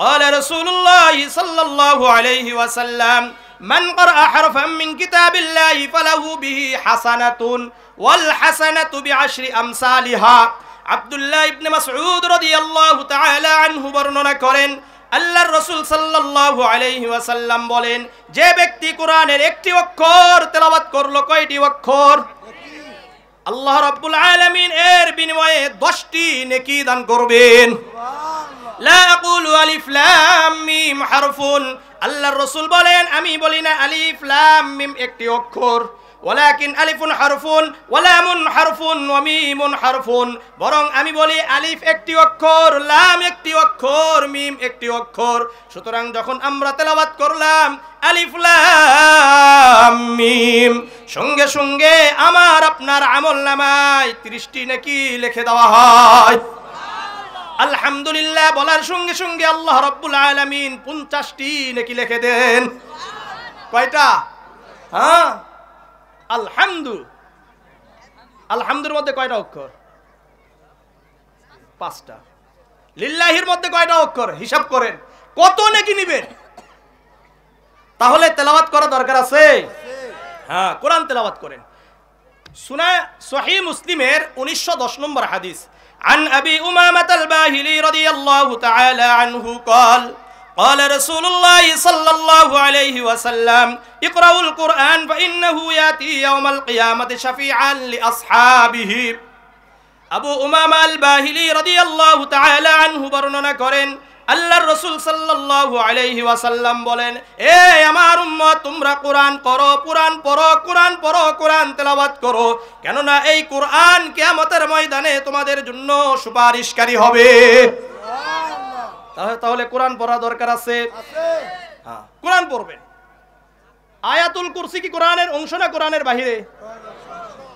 قال رسول الله صلى الله عليه وسلم من قرأ حرفا من كتاب الله فله به حسنة والحسنة بعشر أمثالها। আব্দুল্লাহ ইবনে মাসউদ রাদিয়াল্লাহু তাআলা আনহু বর্ণনা করেন, আল্লাহর রাসূল সাল্লাল্লাহু আলাইহি ওয়াসাল্লাম বলেন, যে ব্যক্তি কোরআনের একটি অক্ষর তেলাওয়াত করলো, কয়টি অক্ষর? আল্লাহ রাব্বুল আলামিন এর বিনিময়ে 10টি নেকি দান করবেন। লা আকুলু আলিফ লাম মিম হারফুন, আল্লাহর রাসূল বলেন, আমি বলি না আলিফ লাম মিম একটি অক্ষর, ওয়ালাকিন আলিফুন হারফুন ওয়া লামুন হারফুন ওয়া মিমুন হারফুন, বরং আমি বলি আলিফ একটি অক্ষর, লাম একটি অক্ষর, মিম একটি অক্ষর। সুতরাং যখন আমরা তেলাওয়াত করলাম আলিফ লাম মিম, সঙ্গে সঙ্গে আমার আপনার আমলনামায় 30টি নেকি লিখে দেওয়া হয়। আলহামদুলিল্লাহ বলার সঙ্গে সঙ্গে আল্লাহ রাব্বুল আলামিন 50টি নেকি লিখে দেন। কয়টা? হ্যাঁ, আলহামদু, আলহামদুর মধ্যে কয়টা অক্ষর? 5টা। লিল্লাহির মধ্যে কয়টা অক্ষর? হিসাব করেন, কত নেকি নিবেন? তাহলে তেলাওয়াত করা দরকার আছে। হ্যাঁ, কোরআন তেলাওয়াত করেন। সহিহ মুসলিমের 1910 নম্বর হাদিস, عن أبي أمامة الباهلي رضي الله تعالى عنه قال قال رسول الله صلى الله عليه وسلم اقرأوا القرآن فإنه يأتي يوم القيامة شفيعا لأصحابه। আবু উমামা আল বাহিলি রাদিয়াল্লাহু তাআলা আনহু বর্ণনা করেন, আল্লাহর রাসূল সাল্লাল্লাহু আলাইহি ওয়াসাল্লাম বলেন, এ আমার উম্মত, তোমরা কোরআন পড়ো, কোরআন পড়ো, কোরআন পড়ো, কোরআন তেলাওয়াত করো, কেননা এই কোরআন কিয়ামতের ময়দানে তোমাদের জন্য সুপারিশকারী হবে। তাহলে কোরআন পড়া দরকার আছে। হ্যাঁ, কোরআন পড়বেন। আয়াতুল কুরসি কি কোরআনের অংশ না কোরআনের বাহিরে?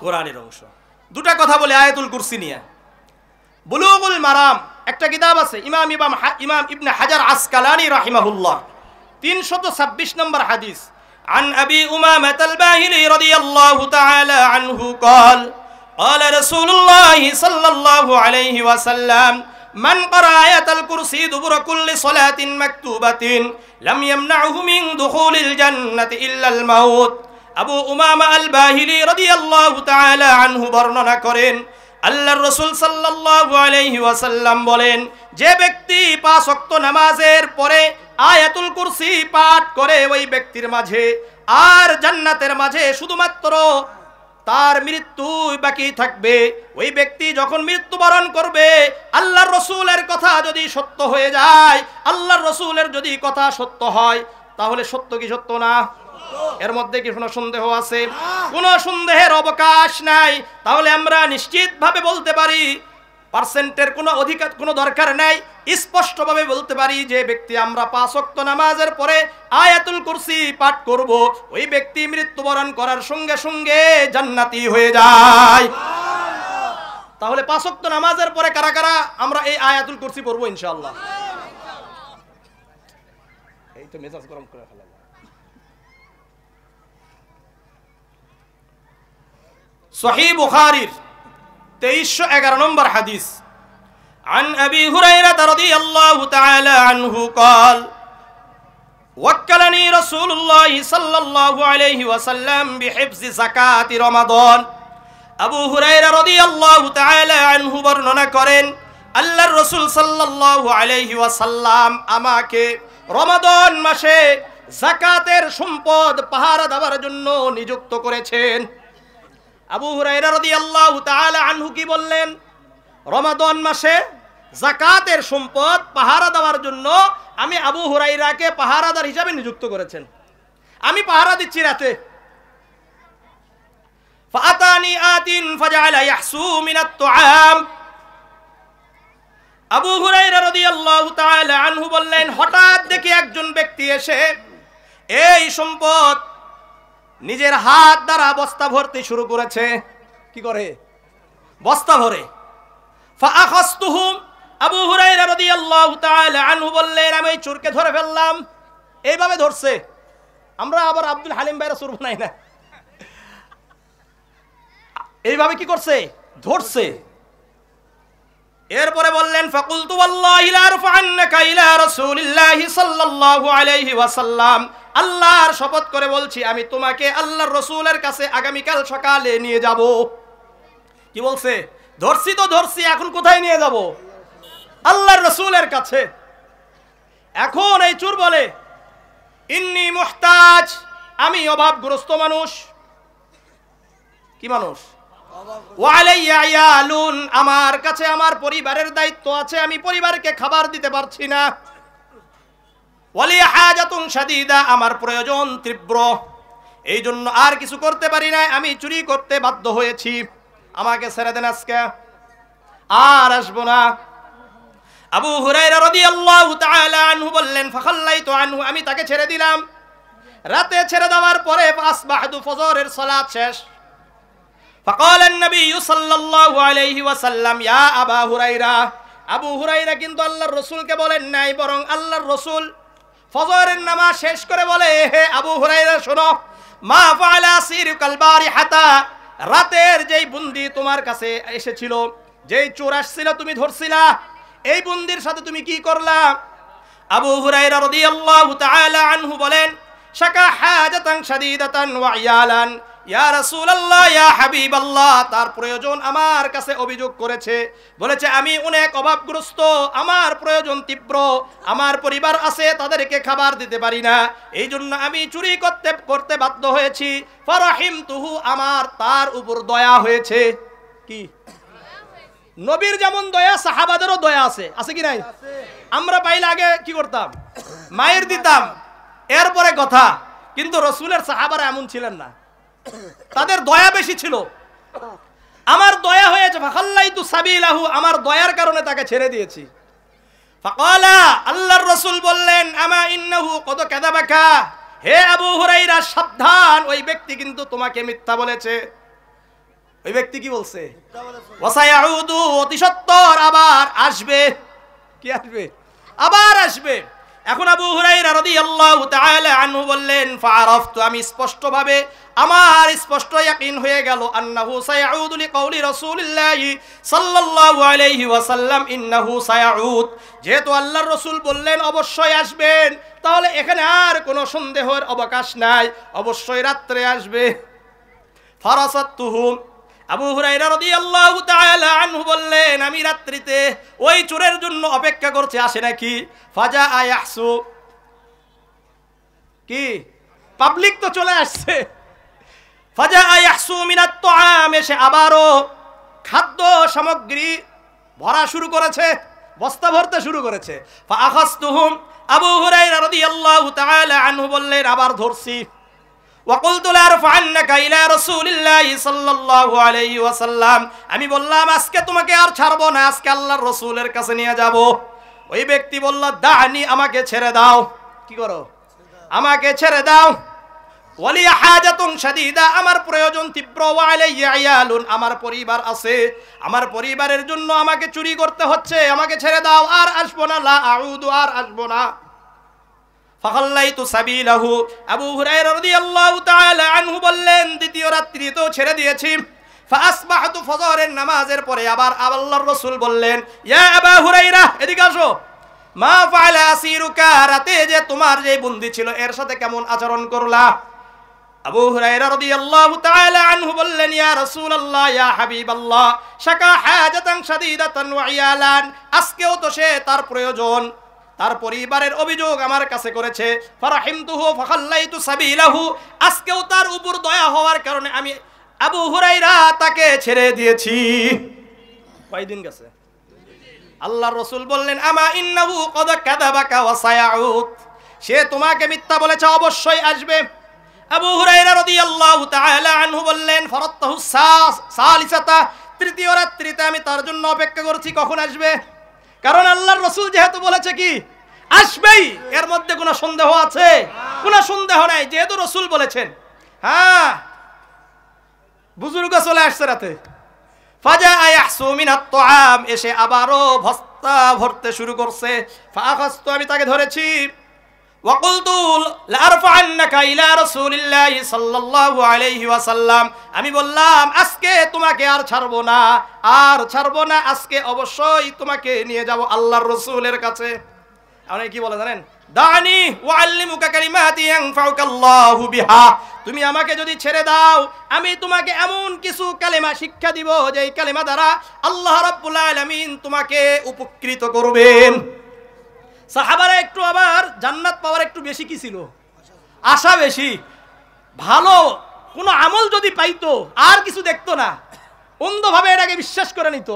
কোরআনের অংশ। দুটা কথা বলে আয়াতুল কুরসি নিয়ে। বুলুগুল মারাম একটা কিতাব আছে, ইমাম ইবনে হাজার আসকালানি রাহিমাহুল্লাহ, 326 নম্বর হাদিস। عن أبي أمامة الباهلي رضي الله تعالى عنه قال قال رسول الله صلى الله عليه وسلم من قرأ آية الكرسي دبر كل صلاة مكتوبة لم يمنعه من دخول الجنة إلا الموت। আবু উমামা আল বাহিলি রাদিয়াল্লাহু তাআলা আনহু বর্ণনা করেন, আল্লাহর রাসূল সাল্লাল্লাহু আলাইহি ওয়াসাল্লাম বলেন, যে ব্যক্তি 5 ওয়াক্ত নামাজের পরে আয়াতুল কুরসি পাঠ করে ওই ব্যক্তির মাঝে আর জান্নাতের মাঝে শুধুমাত্র তার মৃত্যু বাকি থাকবে। ওই ব্যক্তি যখন মৃত্যুবরণ করবে, আল্লাহর রাসূলের কথা যদি সত্য হয়ে যায়, আল্লাহর রাসূলের যদি কথা সত্য হয়, তাহলে সত্য কি সত্য না? এর মধ্যে কি কোনো সন্দেহ আছে? কোনো সন্দেহের অবকাশ নাই। তাহলে আমরা নিশ্চিতভাবে বলতে পারি, পার্সেন্টের কোনো অধিকার কোনো দরকার নাই, স্পষ্টভাবে বলতে পারি যে ব্যক্তি আমরা 5 ওয়াক্ত নামাজের পরে আয়াতুল কুরসি পাঠ করব, ওই ব্যক্তি মৃত্যুবরণ করার সঙ্গে সঙ্গে জান্নাতি হয়ে যায়। তাহলে 5 ওয়াক্ত নামাজের পরে কারা কারা আমরা এই আয়াতুল কুরসি পড়ব ইনশাআল্লাহ? এই তো মেজাজ গরম করে ফেলা। সহিহ বুখারীর 2311 নম্বর হাদিস। عن أبي هريرة رضي الله تعالى عنه قال وكلني رسول الله صلى الله عليه وسلم بحفظ زكاة رمضان। আবু হুরায়রা রাদিয়াল্লাহু তাআলা আনহু বর্ণনা করেন, আল্লাহর রাসূল সাল্লাল্লাহু আলাইহি ওয়াসাল্লাম আমাকে রমাদান মাসে যাকাতের সম্পদ পাহারা দেওয়ার জন্য নিযুক্ত করেছেন। আবু হুরায়রা রাদিয়াল্লাহু তাআলা আনহু কি বললেন? রমাদান মাসে যাকাতের সম্পদ পাহারা দেওয়ার জন্য আমি আবু হুরায়রাকে পাহারাদার হিসাবে নিযুক্ত করেছেন। আমি পাহারা দিচ্ছি রাতে। ফাআতানি আতিন ফাজআলা ইয়াহসু মিনাত তুআম। আবু হুরায়রা রাদিয়াল্লাহু তাআলা আনহু বললেন, হঠাৎ দেখি একজন ব্যক্তি এসে এই সম্পদ নিজের হাত দ্বারা বস্তা ভরতে শুরু করেছে। কি করে? বস্তা ভরে। ফাআখাসতুহু, আবু হুরায়রা রাদিয়াল্লাহু তাআলা আনহু বললেন, আমি এই চোরকে ধরে ফেললাম। এইভাবে ধরছে। আমরা আবার আব্দুল হালিম ভাইরা চোর বানাই না, এইভাবে কি করছে? ধরছে। এরপরে বললেন, ফাকুলতু ওয়াল্লাহি লা আরফা'আন্নাকা ইলা রাসূলিল্লাহি সাল্লাল্লাহু আলাইহি ওয়াসাল্লাম, আল্লাহর শপথ করে বলছি আমি তোমাকে আল্লাহর রাসূলের কাছে আগামীকাল সকালে নিয়ে যাব। কি বলছে? ধরছি তো ধরছি, এখন কোথায় নিয়ে যাব? আল্লাহর রাসূলের কাছে। এখন এই চোর বলে, ইন্নী মুহতাজ, আমি অভাবগ্রস্ত মানুষ। কি মানুষ? ওয়া আলাইয়া ইয়ালুন, আমার কাছে আমার পরিবারের দায়িত্ব আছে, আমি পরিবারকে খাবার দিতে পারছি না। ওয়ালি হাজাতুন শাদীদা, আমার প্রয়োজন তীব্র, এই জন্য আর কিছু করতে পারি না, আমি চুরি করতে বাধ্য হয়েছি, আমাকে ছেড়ে দেন, আজকে আর আসবো না। আবু হুরায়রা রাদিয়াল্লাহু তাআলা আনহু বললেন, ফাখাল্লাইতু আনহু, আমি তাকে ছেড়ে দিলাম। রাতে ছেড়ে দেওয়ার পরে আসবাহতু, ফজরের সালাত শেষ। فقال النبي صلى الله عليه وسلم يا أبا هريرة, আবু হুরায়রা কিন্তু আল্লাহর রাসূলকে বলেন নাই, বরং আল্লাহর রাসূল ফজরের নামাজ শেষ করে বলে, হে আবু হুরায়রা শোনো, মা ফাআলা সিরকাল বারিহাতা, রাতের যেই বন্দি তোমার কাছে এসেছিল, যেই চোর আসছিল তুমি ধরছিলা, এই বন্দির সাথে তুমি কি করলা? আবু হুরায়রা রাদিয়াল্লাহু তাআলা আনহু বলেন, শাকা হাজাতান শাদীদাতান ওয়া ইয়ালান, ইয়া রাসূলুল্লাহ ইয়া হাবিবাল্লাহ, তার প্রয়োজন আমার কাছে অভিযোগ করেছে, বলেছে আমি অনেক অভাবগ্রস্ত, আমার প্রয়োজন তীব্র, আমার পরিবার আছে, তাদেরকে খাবার দিতে পারি না, এই জন্য আমি চুরি করতে বাধ্য হয়েছি। ফারাহিমতুহু, আমার তার উপর দয়া হয়েছে। কি? নবীর যেমন দয়া, সাহাবাদেরও দয়া আছে, আছে কি নাই? আমরা পাইলে আগে কি করতাম? মায়ের দিতাম, এরপরে কথা। কিন্তু রাসূলের সাহাবারা এমন ছিলেন না, তাদের দয়া বেশি ছিল। আমার দয়া হয়েছে, ফাখাল্লাইতু সাবিলাহু, আমার দয়ার কারণে তাকে ছেড়ে দিয়েছি। ফাকালা, আল্লাহর রাসূল বললেন, আমা ইন্নাহু কদ কাযাবাকা, হে আবু হুরায়রা সাবধান, ওই ব্যক্তি কিন্তু তোমাকে মিথ্যা বলেছে। ওই ব্যক্তি কি বলছে? ওয়াসায়াউদু, অতি সত্বর আবার আসবে। কি আসবে? আবার আসবে। এখন আবু হুরায়রা রাদিয়াল্লাহু তাআলা আনহু বললেন, ফাআরাফতু, আমি স্পষ্টভাবে আমার স্পষ্ট ইয়াকিন হয়ে গেল, আন্নাহু সায়াউদু লিকাউলি রাসূলিল্লাহি সাল্লাল্লাহু আলাইহি ওয়াসাল্লাম ইন্নাহু সায়াউদ। যেহেতু আল্লাহর রাসূল বললেন অবশ্যই আসবেন, তাহলে এখানে আর কোনো সন্দেহের অবকাশ নাই, অবশ্যই রাত্রে আসবে। ফারাসাতুহু, আবু হুরায়রা রাদিয়াল্লাহু তাআলা আনহু বললেন, আমি রাত্রিতে ওই চোরের জন্য অপেক্ষা করছি, আসে নাকি। ফাজা আয়াহসু, কি পাবলিক তো চলে আসছে। ফাজা আয়াহসু মিনাত তুআম, এসে আবারও খাদ্য সামগ্রী ভরা শুরু করেছে, বস্তা ভরতে শুরু করেছে। ফাআখাযতুহুম, আবু হুরায়রা রাদিয়াল্লাহু তাআলা আনহু বললেন, আবার ধরছি। ওয়াকুলতু লা আরফা'ন্নাকা ইলা রাসূলিল্লাহি সাল্লাল্লাহু আলাইহি ওয়াসাল্লাম, আমি বললাম আজকে তোমাকে আর ছাড়বো না, আজকে আল্লাহর রাসূলের কাছে নিয়ে যাব। ওই ব্যক্তি বলল, দানি, আমাকে ছেড়ে দাও। কি করো? আমাকে ছেড়ে দাও। ওয়ালিয়া হাজাতুন শাদীদা, আমার প্রয়োজন তীব্র। ওয়া আলাইয়া আয়ালুন, আমার পরিবার আছে, আমার পরিবারের জন্য আমাকে চুরি করতে হচ্ছে, আমাকে ছেড়ে দাও, আর আসবো না। লা আউদু, আর আসবো না। ফাখাল্লাইতু সাবিলাহু, আবু হুরায়রা রাদিয়াল্লাহু তাআলা আনহু বললেন, দ্বিতীয় রাত্রিতেও ছেড়ে দিয়েছি। ফাআসবাহতু, ফজরের নামাজের পরে আবার আল্লাহর রাসূল বললেন, ইয়া আবা হুরায়রা, এদিকে আসো। মা ফাআলা আসিরুকা, রাতে যে তোমার যে বন্দী ছিল এর সাথে কেমন আচরণ করলা? আবু হুরায়রা রাদিয়াল্লাহু তাআলা আনহু বললেন, ইয়া রাসূলুল্লাহ, ইয়া হাবিবাল্লাহ, শাকা হাজাতান শাদীদাতান ওয়া ইয়ালান, আজকেও তো সে তার প্রয়োজন, তার পরিবারের অভিযোগ আমার কাছে করেছে। ফারাহিমতুহু ফাখাল্লাইতু সাবিলাহু, আজকেও তার উপর দয়া হওয়ার কারণে আমি আবু হুরায়রা তাকে ছেড়ে দিয়েছি। কয়দিন গেছে? আল্লাহর রাসূল বললেন, আমা ইন্নাহু ক্বাদ কাযাবাকা ওয়া সায়াউদ, সে তোমাকে মিথ্যা বলেছে, অবশ্যই আসবে। আবু হুরায়রা রাদিয়াল্লাহু তাআলা আনহু বললেন, ফারাত্তাহু সালিসাতা, তৃতীয় রাত্রিতে আমি তার জন্য অপেক্ষা করছি, কখন আসবে। কারণ আল্লাহর রাসূল যেহেতু বলেছে কি আসবেই, এর মধ্যে কোনো সন্দেহ আছে? কোনো সন্দেহ নাই, যেহেতু রাসূল বলেছেন। হ্যাঁ, বুজুর্গ চলে আসছে রাতে। ফাজা আয়াহসু মিনাত তুআম, এসে আবারও বস্তা ভরতে শুরু করছে। ফাআখাযতু, আমি তাকে ধরেছি। ওয়াকুলতু লা আরফা'ন্নাকা ইলা রাসূলিল্লাহি সাল্লাল্লাহু আলাইহি ওয়াসাল্লাম, আমি বললাম আজকে তোমাকে আর ছাড়বো না, আর ছাড়বো না, আজকে অবশ্যই তোমাকে নিয়ে যাব আল্লাহর রাসূলের কাছে। আপনি কি বলে জানেন? দানি ওয়াল্লিমুকা কালিমাতি ইয়ানফাউকাল্লাহু বিহা, তুমি আমাকে যদি ছেড়ে দাও, আমি তোমাকে এমন কিছু কালেমা শিক্ষা দিব, যেই কালেমা দ্বারা আল্লাহ রাব্বুল আলামিন তোমাকে উপকৃত করবেন। সাহাবারা একটু আবার জান্নাত পাওয়ার একটু বেশি কি ছিল? আশা বেশি। ভালো কোনো আমল যদি পাইতো আর কিছু দেখতো না, অন্ধভাবে এটাকে বিশ্বাস করে নিত।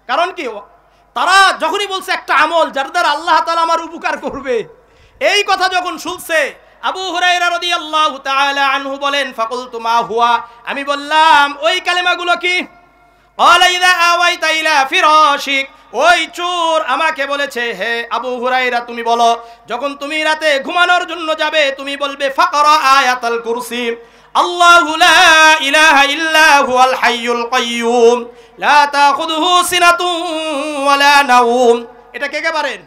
কারণ কি, তারা যখনই বলছে একটা আমল যার দ্বারা আল্লাহ তাআলা আমার উপকার করবে, এই কথা যখন শুনছে, আবু হুরায়রা রাদিয়াল্লাহু তাআলা আনহু বলেন, ফাকুলতু মা হুয়া, আমি বললাম ওই কালেমাগুলো কি? ক্বালা ইযা আওয়াইতা ইলা ফিরাশিক, ওই চোর আমাকে বলেছে, হে আবু হুরায়রা, তুমি বলো যখন তুমি রাতে ঘুমানোর জন্য যাবে, তুমি বলবে ফাকরা আয়াতুল কুরসি, আল্লাহু লা ইলাহা ইল্লা হুয়াল হাইয়ুল কাইয়্যুম লা তাখুযুহু সিনাতুন ওয়ালা নাওম। এটা কে কে পারেন?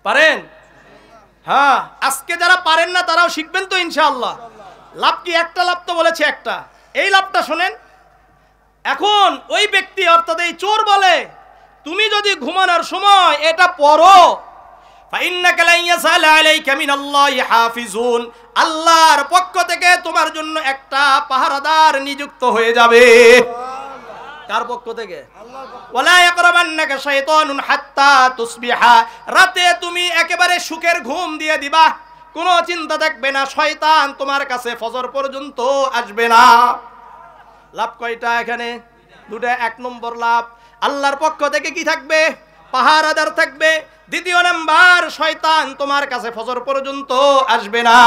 পারেন? হ্যাঁ, আজকে যারা পারেন না তারাও শিখবেন তো ইনশাআল্লাহ। লাভ কি? একটা লাভ তো বলেছে একটা, এই লাভটা শোনেন। এখন ওই ব্যক্তি অর্থাৎ এই চোর বলে, তুমি যদি ঘুমানোর সময় এটা পড়ো, ফাইন্নাকা লা ইয়াসালা আলাইকা মিনাল্লাহি হাফিজুন, আল্লাহর পক্ষ থেকে তোমার জন্য একটা পাহারাদার নিযুক্ত হয়ে যাবে। কার পক্ষ থেকে? আল্লাহর পক্ষ। ওয়ালা ইয়াকরাবান্নাকা শাইতানুন হাত্তা তুসবিহা, রাতে তুমি একেবারে সুখের ঘুম দিয়ে দিবা, কোনো চিন্তা থাকবে না, শয়তান তোমার কাছে ফজর পর্যন্ত আসবে না। লাভ কয়টা এখানে? দুটা। এক নম্বর লাভ, আল্লাহর পক্ষ থেকে কি থাকবে? পাহারাদার থাকবে। দ্বিতীয় নাম্বার, শয়তান তোমার কাছে ফজর পর্যন্ত আসবে না।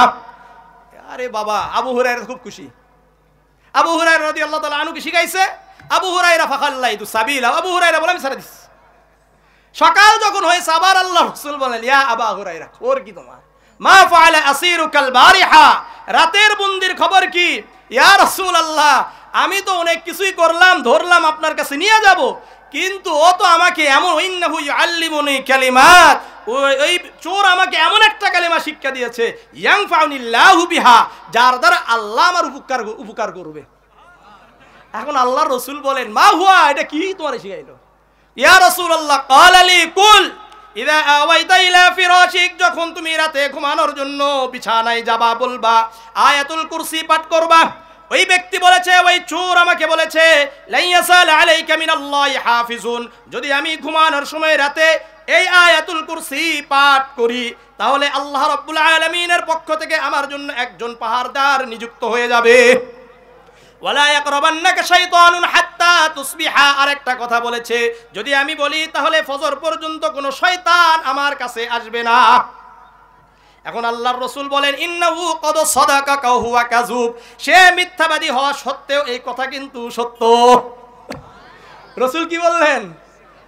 আরে বাবা, আবু হুরায়রা খুব খুশি। আবু হুরায়রা রাদিয়াল্লাহু তাআলা আনহু কি শিখাইছে? আবু হুরায়রা ফাখাল্লাইতু সাবিলা, আবু হুরায়রা বলে আমি ছেড়ে দিচ্ছি। সকাল যখন হয়েছে আবার আল্লাহর রাসূল বলেন, ইয়া আবা হুরায়রা, খবর কি তোমার? মা ফাআলা আসিরুকাল বারিহা, রাতের বন্দির খবর কি? ইয়া রাসূলুল্লাহ, আমি তো অনেক কিছুই করলাম, ধরলাম আপনার কাছে নিয়ে যাব, কিন্তু ও তো আমাকে এমন ইন্নাহু ইউআল্লিমুনি কালিমাত, ওই চোর আমাকে এমন একটা কালিমা শিক্ষা দিয়েছে, ইয়ানফাউনিল্লাহু বিহা, যার দ্বারা আল্লাহ আমার উপকার করবে। এখন আল্লাহর রাসূল বলেন, মা হুয়া, এটা কি তোমার শিখাইলো? ইয়া রাসূলুল্লাহ, ক্বালা লি কুল ইযা আওয়াইতা ইলা ফিরাশিক, যখন তুমি রাতে ঘুমানোর জন্য বিছানায় যাবা বলবা আয়াতুল কুরসি পাঠ করবা। ওই ব্যক্তি বলেছে, ওই চোর আমাকে বলেছে, লাইয়াসাল আলাইকা মিনাল্লাহি হাফিজুন, যদি আমি ঘুমানোর সময় রাতে এই আয়াতুল কুরসি পাঠ করি তাহলে আল্লাহ রাব্বুল আলামিনের পক্ষ থেকে আমার জন্য একজন পাহারাদার নিযুক্ত হয়ে যাবে। ওয়ালা ইয়াকরাবান্নাকা শাইতানুন হাত্তা তুসবিহা, আরেকটা কথা বলেছে, যদি আমি বলি তাহলে ফজর পর্যন্ত কোনো শয়তান আমার কাছে আসবে না। এখন আল্লাহর রাসূল বলেন, ইন্নাহু ক্বাদ সাদাকাকা হুয়া কাযুব, সে মিথ্যাবাদী হওয়া সত্ত্বেও এই কথা কিন্তু সত্য। রাসূল কি বললেন?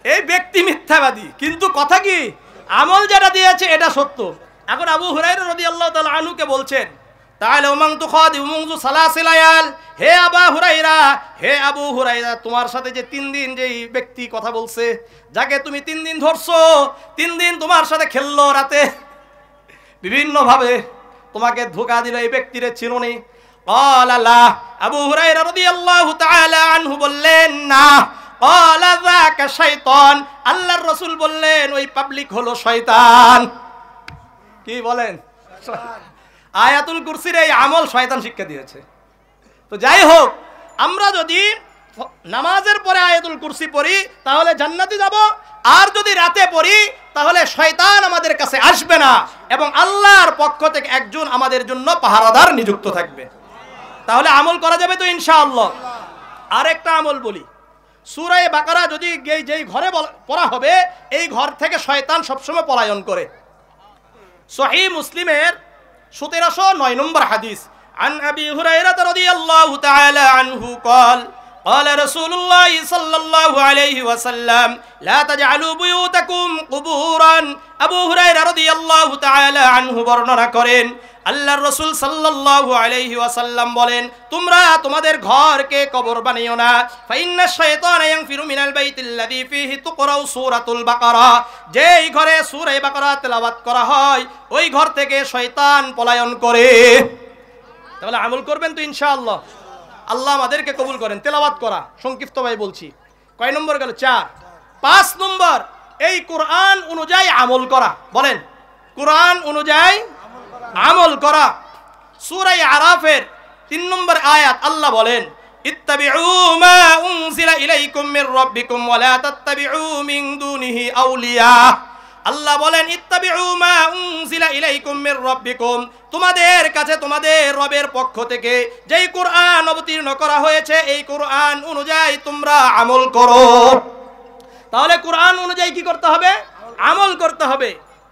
এই ব্যক্তি মিথ্যাবাদী, কিন্তু কথা কি, আমল যেটা দিয়েছে এটা সত্য। এখন আবু হুরায়রা রাদিয়াল্লাহু তাআলা আনহুকে বলছেন, তাআলা মান তুখাদিউ মুনযু সালাসিল লায়াল, হে আবু হুরায়রা, তোমার সাথে যে 3 দিন যেই ব্যক্তি কথা বলছে, যাকে তুমি 3 দিন ধরছো, 3 দিন তোমার সাথে খেললো, রাতে বিভিন্ন ভাবে তোমাকে ধোঁকা দিল, এই ব্যক্তিরে চিনোনি? ক্বালা লা, আবু হুরায়রা রাদিয়াল্লাহু তাআলা আনহু বললেন, না। ক্বালা যাকা শাইতান, আল্লাহর রাসূল বললেন, ওই পাবলিক হলো শয়তান। কি বলেন? আয়াতুল কুরসির এই আমল শয়তান শিক্ষা দিয়েছে। তো যাই হোক, আমরা যদি নামাজের পরে আয়াতুল কুরসি পড়ি তাহলে জান্নাতে যাব, আর যদি রাতে পড়ি তাহলে শয়তান আমাদের কাছে আসবে না এবং আল্লাহর পক্ষ থেকে একজন আমাদের জন্য পাহারাদার নিযুক্ত থাকবে। তাহলে আমল করা যাবে তো ইনশাআল্লাহ। আরেকটা আমল বলি, সূরা বাকারা যদি যেই ঘরে পড়া হবে, এই ঘর থেকে শয়তান সবসময় পলায়ন করে। সহিহ মুসলিমের 1709 নম্বর হাদিস, আন আবি হুরায়রা রাদিয়াল্লাহু তাআলা আনহু قال قال رسول الله صلى الله عليه وسلم لا تجعلوا بيوتكم قبورا। আবু হুরায়রা রাদিয়াল্লাহু তাআলা আনহু বর্ণনা করেন, আল্লাহর রাসূল সাল্লাল্লাহু আলাইহি ওয়াসাল্লাম বলেন, তোমরা তোমাদের ঘরকে কবর বানিও না। ফাইন্না শাইতানা ইয়ানফিরু মিনাল বাইতিল্লাযী ফীহি তুকরাউ সূরাতুল বাকারা, যেই ঘরে সূরা বাকারা তেলাওয়াত করা হয় ওই ঘর থেকে শয়তান পলায়ন করে। তাহলে আমল করবেন তো ইনশাআল্লাহ। আল্লাহ আমাদেরকে কবুল করেন। তেলাওয়াত করা সংক্ষিপ্ত ভাই বলছি, কয় নম্বর গেল? 4। 5 নম্বর, এই কোরআন অনুযায়ী আমল করা। বলেন, কোরআন অনুযায়ী আমল করা। সূরা আরাফের 3 নম্বর আয়াত আল্লাহ বলেন, ইত্তাবিউ মা উনজিলা ইলাইকুম মির রাব্বিকুম ওয়া লা তাত্তাবিউ মিন দুনিহি আউলিয়া। আল্লাহ বলেন, ইত্তাবিউ মা উনজিলা ইলাইকুম মির রাব্বিকুম, তোমাদের কাছে তোমাদের রবের পক্ষ থেকে যেই কোরআন অবতীর্ণ করা হয়েছে এই কোরআন অনুযায়ী তোমরা আমল করো। তাহলে কোরআন অনুযায়ী কি করতে হবে? আমল করতে হবে।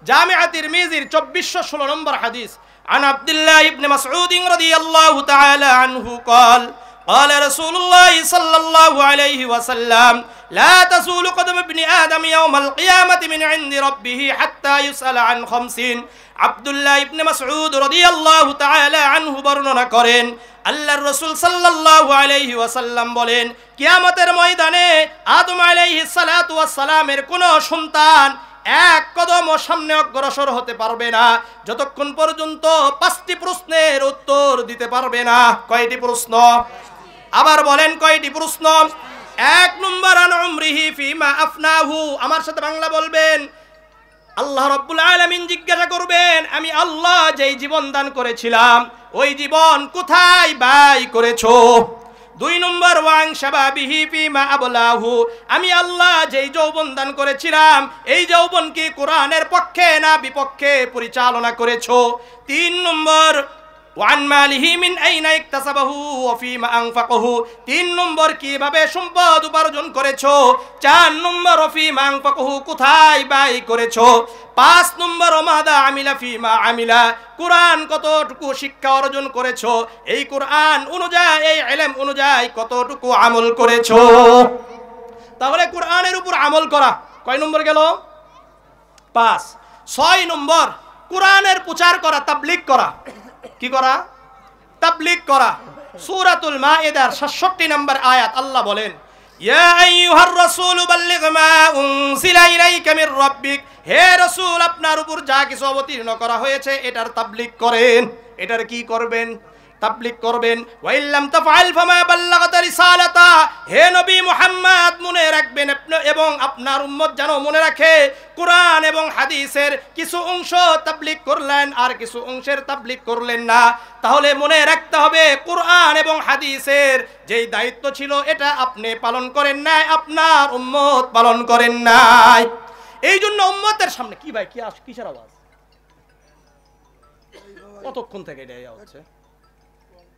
জামিআ তিরমিজির 2416 নম্বর হাদিস, আন আব্দুল্লাহ ইবনে মাসউদ রাদিয়াল্লাহু তাআলা আনহু قال قال رسول الله صلى الله عليه وسلم لا تزول قدم ابن آدم يوم القيامة من عند ربه حتى يسأل عن 50। আব্দুল্লাহ ইবনে মাসউদ রাদিয়াল্লাহু তাআলা আনহু বর্ণনা করেন, আল্লাহর রাসূল সাল্লাল্লাহু আলাইহি ওয়াসাল্লাম বলেন, কিয়ামতের ময়দানে আদম আলাইহিস সালাতু ওয়াস সালামের কোন সন্তান এক কদমও সামনে অগ্রসর হতে পারবে না যতক্ষণ পর্যন্ত 5টি প্রশ্নের উত্তর দিতে পারবে না। কয়টি প্রশ্ন? আবার বলেন, কয়টি প্রশ্ন? 1 নম্বর, আন উমরিহি ফিমা আফনাহু। আমার সাথে বাংলা বলবেন। আল্লাহ রাব্বুল আলামিন জিজ্ঞাসা করবেন, আমি আল্লাহ যেই জীবন দান করেছিলাম ওই জীবন কোথায় ব্যয় করেছো? 2 নম্বর, ওয়াং শাবাবিহি ফিমা আবলাহু। আমি আল্লাহ যেই যৌবন দান করেছিলাম এই যৌবন কি কোরআনের পক্ষে না বিপক্ষে পরিচালনা করেছো? 3 নম্বর, ওয়ান মালিহি মিন আইনা ইকতাসাবাহু ওয়া ফিমা আনফাকাহু। 3 নম্বর, কিভাবে সম্পদ উপার্জন করেছো? 4 নম্বর, ফিমা আনফাকাহু, কোথায় ব্যয় করেছো? 5 নম্বর, ওমাদা আমিলা ফিমা আমিলা, কোরআন কতটুকু শিক্ষা অর্জন করেছো? এই কোরআন অনুযায়ী, এই ইলম অনুযায়ী কতটুকু আমল করেছো? তাহলে কোরআনের উপর আমল করা কয় নম্বর গেল? 5। 6 নম্বর, কোরআনের প্রচার করা, তাবলীগ করা। কি করা? তাবলীগ করা। সূরাতুল মাইদার 66 নম্বর আয়াত আল্লাহ বলেন, ইয়া আইয়ুহার রাসূলু বাল্লিগ মা উনজিলা ইলাইকা মির রাব্বিক, হে রাসূল আপনার উপর যা কিছু অবতীর্ণ করা হয়েছে এটার তাবলীগ করেন। এটার কি করবেন? তাবলীগ করবেন। ওয়া ইল্লাম তাফআল ফামা বাল্লাগতা রিসালাতা, হে নবী মুহাম্মদ মনে রাখবেন এবং আপনার উম্মত যেন মনে রাখে কুরআন এবং হাদিসের কিছু অংশ তাবলীগ করলেন আর কিছু অংশের তাবলীগ করলেন না। তাহলে মনে রাখতে হবে কুরআন এবং হাদিসের যেই দায়িত্ব ছিল এটা আপনি পালন করেন নাই, আপনার উম্মত পালন করেন নাই। এই জন্য উম্মতের সামনে কি ভাই কিসের আওয়াজ? কতক্ষণ থেকে এটা হচ্ছে?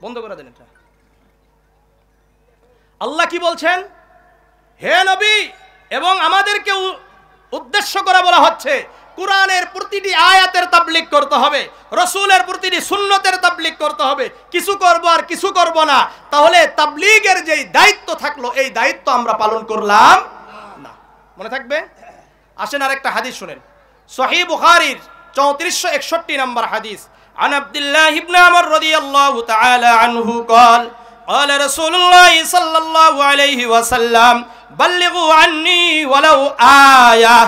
বন্ধ করে দেন এটা। আল্লাহ কি বলছেন? হে নবী, এবং আমাদেরকে উদ্দেশ্য করে বলা হচ্ছে কুরআনের প্রতিটি আয়াতের তাবলীগ করতে হবে, রাসূলের প্রতিটি সুন্নতের তাবলীগ করতে হবে। কিছু করব আর কিছু করব না, তাহলে তাবলীগের যেই দায়িত্ব থাকলো এই দায়িত্ব আমরা পালন করলাম না। মনে থাকবে? আসেন আরেকটা হাদিস শুনেন, সহিহ বুখারীর 3461 নম্বর হাদিস। عن عبد الله بن عمر رضي الله تعالى عنه قال قال رسول الله صلى الله عليه وسلم بلغوا عني ولو آية।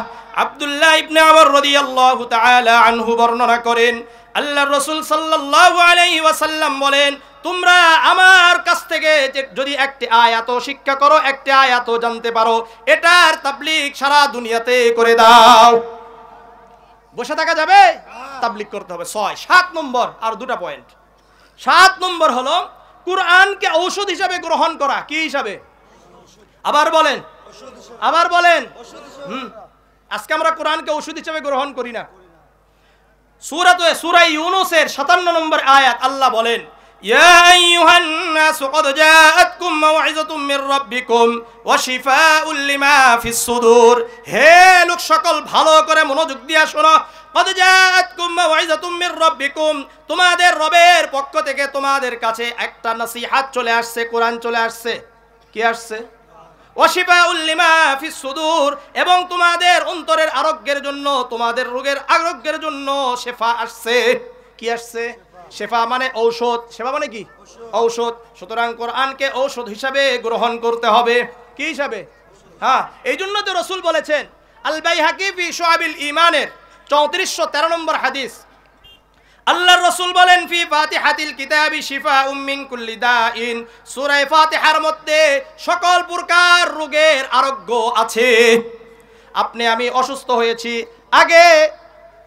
আব্দুল্লাহ ইবনে আমর রাদিয়াল্লাহু তাআলা আনহু বর্ণনা করেন, আল্লাহর রাসূল সাল্লাল্লাহু আলাইহি ওয়াসাল্লাম বলেন, তোমরা আমার কাছ থেকে যদি একটি আয়াত শিক্ষা করো, একটি আয়াত জানতে পারো, এটার তাবলীগ সারা দুনিয়াতে করে দাও। বসে থাকা যাবে? তাবলীগ করতে হবে। 7 নম্বর আর দুটা পয়েন্ট। 7 নম্বর হলো কুরআনকে ঔষধ হিসাবে গ্রহণ করা। কি হিসাবে? আবার বলেন, আবার বলেন। আজকে আমরা কোরআনকে ঔষধ হিসাবে গ্রহণ করি না। সূরা ইউনূসের 57 নম্বর আয়াত আল্লাহ বলেন, ইয়া আইয়ুহান নাস ক্বাদ জাআতকুম মাউইযাতুম মির রাব্বিকুম ওয়া শিফাউল লিমা ফিস সুদূর, হে লোক সকল ভালো করে মনোযোগ দিয়ে শোনো। ক্বাদ জাআতকুম মাউইযাতুম মির রাব্বিকুম, তোমাদের রবের পক্ষ থেকে তোমাদের কাছে একটা নসিহত চলে আসছে, কোরআন চলে আসছে। কি আসছে? ওয়া শিফাউল লিমা ফিস সুদূর, এবং তোমাদের অন্তরের আরোগ্যের জন্য, তোমাদের রোগের আরোগ্যের জন্য শিফা আসছে। কি আসছে? শিফা মানে ঔষধ। শিফা মানে কি? ঔষধ। সুতরাং কোরআনকে ঔষধ হিসাবে গ্রহণ করতে হবে। কি হিসাবে? হ্যাঁ, এই জন্য তো রাসূল বলেছেন, আল বাইহাকি ফি শুআবিল ঈমানের 3413 নম্বর হাদিস, আল্লাহর রাসূল বলেন, ফি ফাতিহাতিল কিতাবি শিফাউম মিন কুল্লি দাইন, সূরা ফাতিহার মধ্যে সকল প্রকার রোগের আরোগ্য আছে। আপনি আমি অসুস্থ হয়েছি, আগে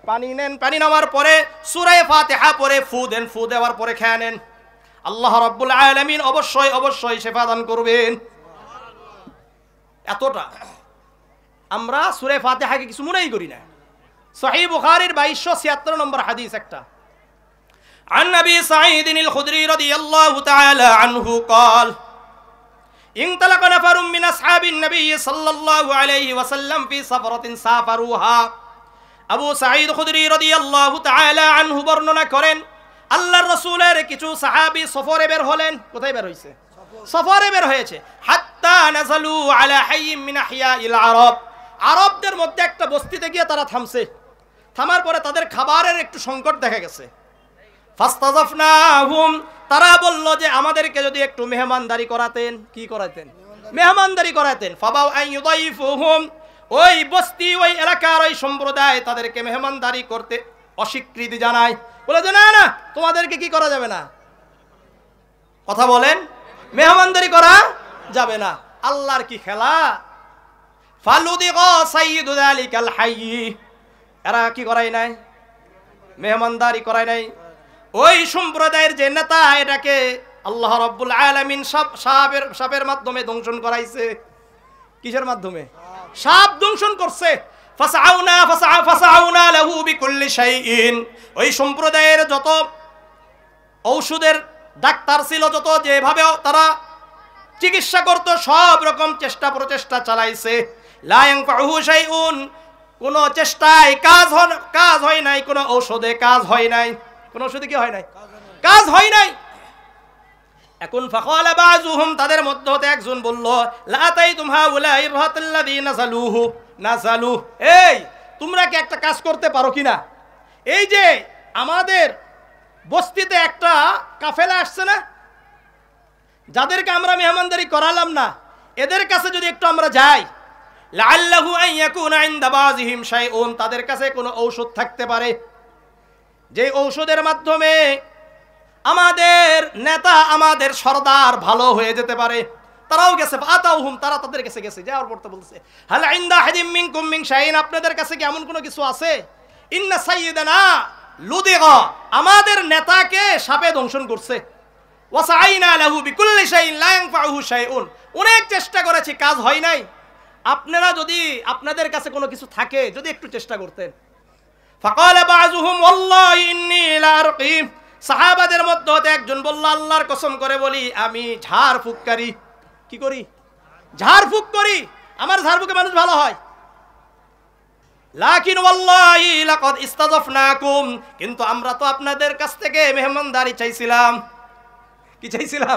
পানি নেন, পানি নেওয়ার পরে সূরা ফাতিহা পড়ে ফু দেন, ফু দেওয়ার পরে খেয়ে নেন। আল্লাহ রাব্বুল আলামিন অবশ্যই অবশ্যই শিফা দান করবেন। এতটা আমরা সূরা ফাতিহাকে কিছু মনেই করি না। সহিহ বুখারীর 2276 নম্বর হাদিস একটা, عن أبي سعيد الخدري رضي الله تعالى عنه قال انطلق نفر من أصحاب النبي صلى الله عليه وسلم في سفرة سافروها। আবু সাঈদ খুদরি রাদিয়াল্লাহু তাআলা আনহু বর্ণনা করেন, আল্লাহর রাসূলের কিছু সাহাবী সফরে বের হলেন। কোথায় বের হইছে? সফরে বের হয়েছে। হাত্তা নাযালু আলা হাইয়্যিম মিন আহইয়াইল আরব, আরবদের মধ্যে একটা বস্তিতে গিয়ে তারা থামছে। থামার পরে তাদের খাবারের একটু সংকট দেখা গেছে। ফাস্তাযাফনাহুম, তারা বলল যে আমাদেরকে যদি একটু মেহমানদারি করাতেন। কি করাতেন? মেহমানদারি করাতেন। ফাবাউ আন ইউদাইফুহুম, ওই বস্তি, ওই এলাকার ওই সম্প্রদায় তাদেরকে মেহমানদারি করতে অস্বীকৃতি জানায়, বলে যে না না, তোমাদেরকে কি করা যাবে না। কথা বলেন, মেহমানদারি করা যাবে না। আল্লাহর কি খেলা! ফালুদিগা সাইয়্যিদু যালিকাল হাইয়্যি, এরা কি করায় নাই? মেহমানদারি করায় নাই। ওই সম্প্রদায়ের যে নেতা, এটাকে আল্লাহ রাব্বুল আলামিন সাপের মাধ্যমে দংশন করাইছে। কিসের মাধ্যমে? সাপ দংশন করছে। ফাসাউনা লাহু বিকুল্লি শাইইন, ওই সম্প্রদায়ের যত ঔষধের ডাক্তার ছিল, যত যেভাবে তারা চিকিৎসা করত, সব রকম চেষ্টা প্রচেষ্টা চালাইছে। লা ইয়ানফাউহু শাইউন, কোন চেষ্টায় কাজ হয় নাই, কোন ঔষধে কাজ হয় নাই। কোন ঔষধে কি হয় নাই? কাজ হয় নাই। এখন ফাকালা বাযুহুম, তাদের মধ্যে হতে একজন বলল, লা তাইতুম হাউলাইর রাহাতাল্লাযিনা নাযালু, এই তোমরা কি একটা কাজ করতে পারো কিনা? এই যে আমাদের বস্তিতে একটা কাফেলা আসছে না, যাদেরকে আমরা মেহমানদারি করালাম না, এদের কাছে যদি একটু আমরা যাই, লাআল্লাহু আন ইয়াকুনা ইনদা বাযিহিম শাইউন, তাদের কাছে কোনো ঔষধ থাকতে পারে, যে ঔষধের মাধ্যমে আমাদের নেতা, আমাদের সরদার ভালো হয়ে যেতে পারে। তারাও গেছে, আতাউহুম, তারা তাদের কাছে গেছে, যাওয়ার পর তো বলছে, হাল ইনদা আহাদিম মিনকুম মিন শাইইন, আপনাদের কাছে কি এমন কোনো কিছু আছে? ইন্না সাইয়্যিদানা লুদিগা, আমাদের নেতাকে সাপে দংশন করছে। ওয়াসাইনা লাহু বিকুল্লি শাইইন লা ইয়ানফাউহু শাইউন, অনেক চেষ্টা করেছি, কাজ হয় নাই। আপনারা যদি আপনাদের কাছে কোনো কিছু থাকে, যদি একটু চেষ্টা করতেন। ফাকালা বাযুহুম ওয়াল্লাহি ইন্নী লা আরকি, সাহাবাদের মধ্যে হতে একজন বলল, আল্লাহর কসম করে বলি, আমি ঝাড় ফুঁককারী। কি করি? ঝাড় ফুঁক করি, আমার ঝাড় ফুঁকে মানুষ ভালো হয়। লাকিন ওয়াল্লাহি লাকাদ ইস্তাযাফনাকুম, কিন্তু আমরা তো আপনাদের কাছ থেকে মেহমানদারি চাইছিলাম। কি চাইছিলাম?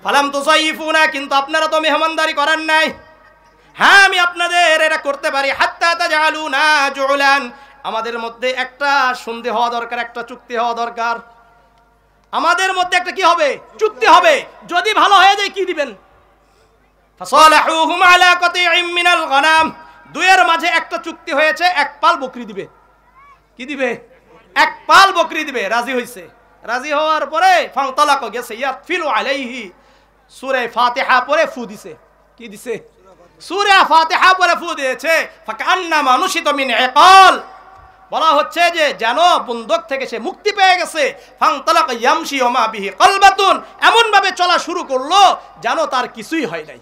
ফালাম তুযাইফুনা, কিন্তু আপনারা তো মেহমানদারি করেন নাই। হ্যাঁ, আমি আপনাদের এটা করতে পারি। হাত্তা তাজআলুনা জুলান, আমাদের মধ্যে একটা সন্ধি হওয়া দরকার, একটা চুক্তি হওয়া দরকার। আমাদের মধ্যে একটা কি হবে? চুক্তি হবে। যদি ভালো হয়ে যায় কি দিবেন? ফাসালাহুহুম আলা কাতিইম মিনাল গনাম, দুইয়ের মাঝে একটা চুক্তি হয়েছে, এক পাল বকরি দিবে। কি দিবে? এক পাল বকরি দিবে। রাজি হইছে। রাজি হওয়ার পরে ফান্তালাক গেছে, ইয়াতফিলু আলাইহি, সূরা ফাতিহা পড়ে ফু দিছে। কি দিছে? সূরা ফাতিহা পড়ে ফু দিয়েছে। ফাকান্নামা নুশিতা মিন ইকাল, বলা হচ্ছে যে যেন বন্দুক থেকে সে মুক্তি পেয়ে গেছে। ফান্তালাক ইয়ামশি ওয়া মা বিহি কলবাতুন, এমন ভাবে চলা শুরু করলো যেন তার কিছুই হয় নাই।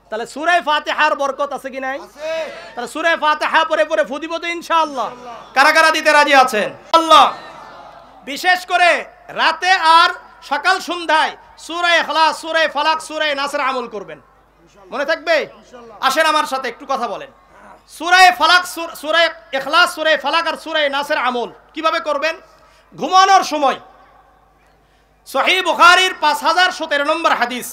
তাহলে সূরা ফাতিহার বরকত আছে কি নাই? আছে। তাহলে সূরা ফাতিহা পড়ে পড়ে ফু দিব তো ইনশাআল্লাহ। কারা কারা দিতে রাজি আছেন? আল্লাহ। বিশেষ করে রাতে আর সকাল সন্ধ্যায় সূরা ইখলাস, সূরা ফালাক, সূরা নাসর আমল করবেন, মনে থাকবে? আসেন আমার সাথে একটু কথা বলেন। সূরা ফালাক, সূরা ইখলাস, সূরা ফালাক আর সূরা নাসর আমল কিভাবে করবেন? ঘুমানোর সময়। সহিহ বুখারীর 5017 নম্বর হাদিস,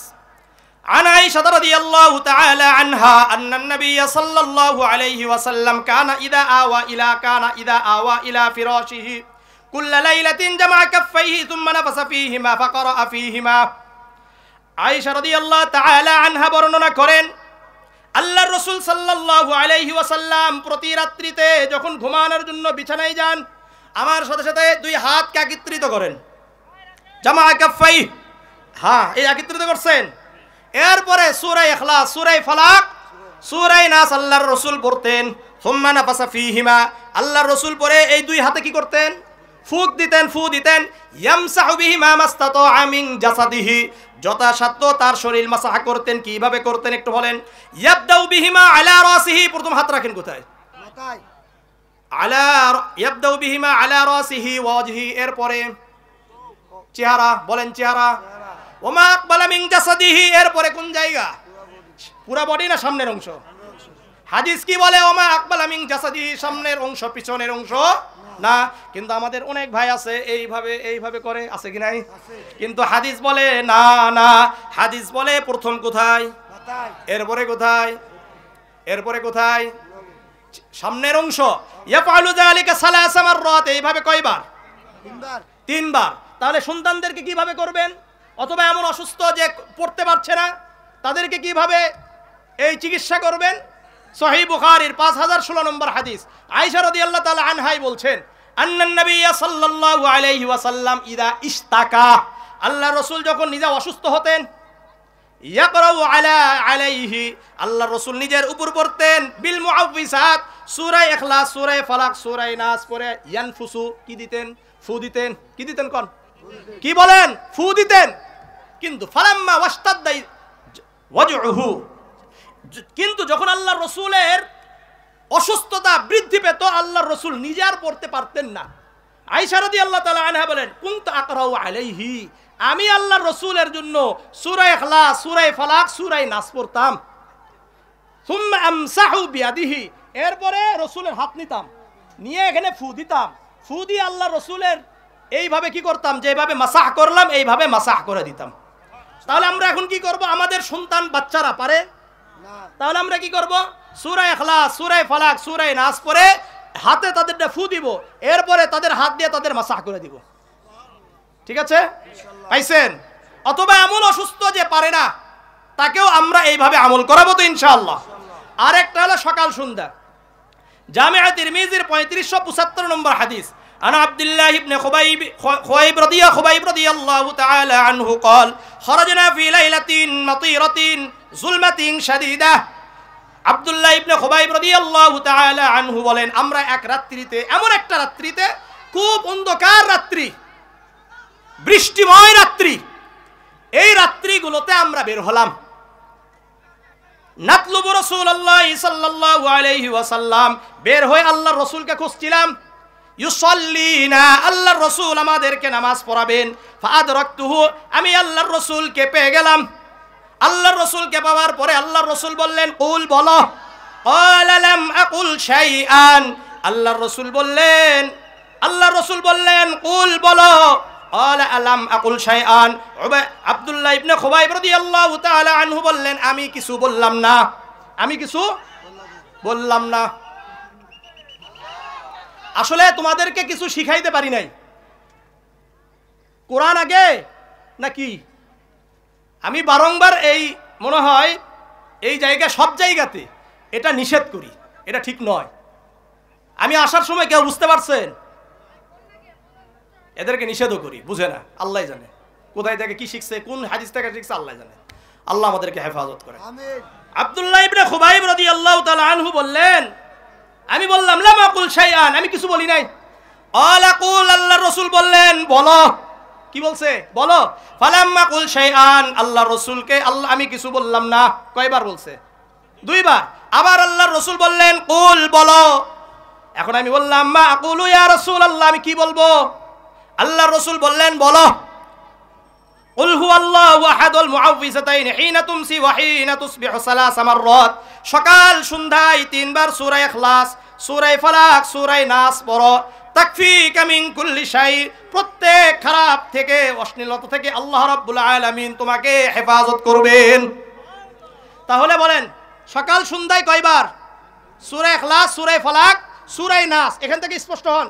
عن عائشة رضي الله تعالى عنها أن النبي صلى الله عليه وسلم كان إذا آوى إلى فراشه كل ليلة جمع كفيه ثم نفس فيهما فقرأ فيهما। আয়েশা রাদিয়াল্লাহু তাআলা আনহা বর্ণনা করেন, আল্লাহর রাসূল সাল্লাল্লাহু আলাইহি ওয়াসাল্লাম প্রতি রাত্রিতে যখন ঘুমানোর জন্য বিছানায় যান, আমার সাথে সাথে দুই হাতকে একত্রিত করেন। জামা কাফাই, হ্যাঁ, এই একত্রিত করছেন। এরপরে সূরা ইখলাস, সূরা ফালাক, সূরা নাস আল্লাহর রাসূল পড়তেন। সুম্মা নাফাসা ফীহিমা, আল্লাহর রাসূল পরে এই দুই হাতে কি করতেন? ফুক দিতেন, ফু দিতেন। ইয়ামসাহু বিহিমা মাস্তাতা মিন জাসাদিহি, যথাসাধ্য তার শরীর মাসাহ করতেন। কিভাবে করতেন একটু বলেন? ইয়াবদাউ বিহিমা আলা রাসিহি, প্রথম হাত রাখেন কোথায়? মাথায়। ইয়াবদাউ বিহিমা আলা রাসিহি ওয়া ওয়াজহি, এরপরে চেহারা, বলেন চেহারা। ওমা আকবালা মিন জাসাদিহি, এরপরে কোন জায়গা? পুরো বডি না সামনের অংশ? হাদিস কি বলে? ওমা আকবালা মিন জাসাদিহি, সামনের অংশ, পিছনের অংশ না। কিন্তু আমাদের অনেক ভাই আছে এইভাবে এইভাবে করে, আছে কি নাই? কিন্তু হাদিস বলে না, না, হাদিস বলে প্রথম কোথায়? এরপরে কোথায়? এরপরে কোথায়? সামনের অংশ। ইয়াফআলু যালিকা সালাসা মাররাত, এইভাবে কয়বার? তিনবার। তাহলে সন্তানদেরকে কিভাবে করবেন? অথবা এমন অসুস্থ যে পড়তে পারছে না, তাদেরকে কিভাবে এই চিকিৎসা করবেন? সহিহ বুখারীর 5016 নম্বর হাদিস, আয়েশা রাদিয়াল্লাহু তাআলা আনহাই বলছেন, আন্নান নবী সাল্লাল্লাহু আলাইহি ওয়াসাল্লাম ইদা ইশতাকা, আল্লাহর রাসূল যখন নিজে অসুস্থ হতেন, ইয়াকরাউ আলাইহি, আল্লাহর রাসূল নিজের উপর পড়তেন বিল মুআউযিসাত, সূরা ইখলাস, সূরা ফালাক, সূরা নাস পড়ে ইয়ানফুসু, কি দিতেন? ফু দিতেন। কি দিতেন? কোন কি বলেন? ফু দিতেন। কিন্তু ফালাম্মা ওয়াশতাদ্দা ওয়াজউহু, কিন্তু যখন আল্লাহর রাসূলের অসুস্থতা বৃদ্ধি পেত, আল্লাহর রাসূল নিজে আর পড়তে পারতেন না। আয়েশা রাদিয়াল্লাহু তাআলা আনহা বলেন, কুনতু আকরাউ আলাইহি, আমি আল্লাহর রাসূলের জন্য সূরা ইখলাস, সূরা ফালাক, সূরা নাস পড়তাম। সুম্মা আমসাহু বিয়াদিহি, এরপরে রাসূলের হাত নিতাম, নিয়ে এখানে ফু দিতাম। ফু দিয়ে আল্লাহর রাসূলের এইভাবে কি করতাম? যেভাবে মাসাহ করলাম এইভাবে মাসাহ করে দিতাম। তাহলে আমরা এখন কি করব? আমাদের সন্তান বাচ্চারা পারে না, তাহলে আমরা কি করব? সূরা ইখলাস, সূরা ফালাক, সূরা নাস পড়ে হাতে তাদেরটা ফু দিব, এরপরে তাদের হাত দিয়ে তাদের মাসাহ করে দিব। ঠিক আছে? পাইছেন? অথবা এমন অসুস্থ যে পারে না, তাকেও আমরা এইভাবে আমল করাবো তো ইনশাআল্লাহ। আর একটা হলো সকাল সন্ধ্যা। জামিআ তিরমিজির 3575 নম্বর হাদিস, আনা আব্দুল্লাহ ইবনে খুবাইব রাদিয়াল্লাহু তাআলা আনহু قال خرجنا في ليلة مطيرة ظلمة شديدة। আব্দুল্লাহ ইবনে খুবাইব রাদিয়াল্লাহু তাআলা আনহু বলেন, আমরা এক রাত্রিতে, এমন একটা রাত্রিতে, খুব অন্ধকার রাত্রি, বৃষ্টিময় রাত্রি, এই রাত্রিগুলোতে আমরা বের হলাম। নাতলুবু রাসূলুল্লাহ সাল্লাল্লাহু আলাইহি ওয়াসাল্লাম, বের হয়ে আল্লাহর রাসূলকে খুঁজছিলাম। ইউসাল্লিনা, আল্লাহর রাসূল আমাদেরকে নামাজ পড়াবেন। ফাআদরাকতুহু, আমি আল্লাহর রাসূলকে পেয়ে গেলাম। আল্লাহর রাসূলকে পাওয়ার পরে আল্লাহর রাসূল বললেন, কুল, বলো। ক্বালা লাম আকুল শাইআন, আল্লাহর রাসূল বললেন কুল, বলো। ক্বালা আলাম আকুল শাইআন, আব্দুল্লাহ ইবনে খুবাইব রাদিয়াল্লাহু তাআলা আনহু বললেন, আমি কিছু বললাম না। আসলে তোমাদেরকে কিছু শিখাইতে পারি নাই। কোরআন আগে নাকি? আমি বারংবার এই মনে হয় এই জায়গা, সব জায়গাতে এটা নিষেধ করি, এটা ঠিক নয়। আমি আসার সময় কেউ বুঝতে পারছেন? এদেরকে নিষেধও করি, বুঝে না, আল্লাহ জানে কোথায় থেকে কি শিখছে, কোন হাদিস থেকে শিখছে, আল্লাহ জানে। আল্লাহ আমাদেরকে হেফাজত করে। আব্দুল্লাহ ইবনে খুবাইব রাদিয়াল্লাহু তাআলা আনহু বললেন, আমি বললাম লাম আকুল শাইআন, আমি কিছু বলি নাই। ক্বালা কুল, আল্লাহর রাসূল বললেন, বলো। কি বলছে? বলো। ফালাম আকুল শাইআন, আল্লাহর রাসূলকে আমি কিছু বললাম না। কয়বার বলছে? 2 বার। আবার আল্লাহর রাসূল বললেন, কুল, বলো। এখন আমি বললাম, মা আকুলু ইয়া রাসূলুল্লাহ, আমি কি বলবো? আল্লাহর রাসূল বললেন, বলো। কুল হুয়াল্লাহু আহাদুল মুআউযিযাতাইন হিনা তুমসি ওয়া হিনা তুসবিহু 3 মাররাত, সকাল সন্ধ্যায় 3 বার সূরা ইখলাস, সূরা ফালাক, সূরা নাস পড়ো। তাকফিকা মিন কুল্লি শাই, প্রত্যেক খারাপ থেকে, অশ্লীলতা থেকে আল্লাহ রাব্বুল আলামিন তোমাকে হেফাজত করবেন। তাহলে বলেন, সকাল সন্ধ্যায় কয়বার? সূরা ইখলাস, সূরা ফালাক, সূরা নাস। এখান থেকে স্পষ্ট হন,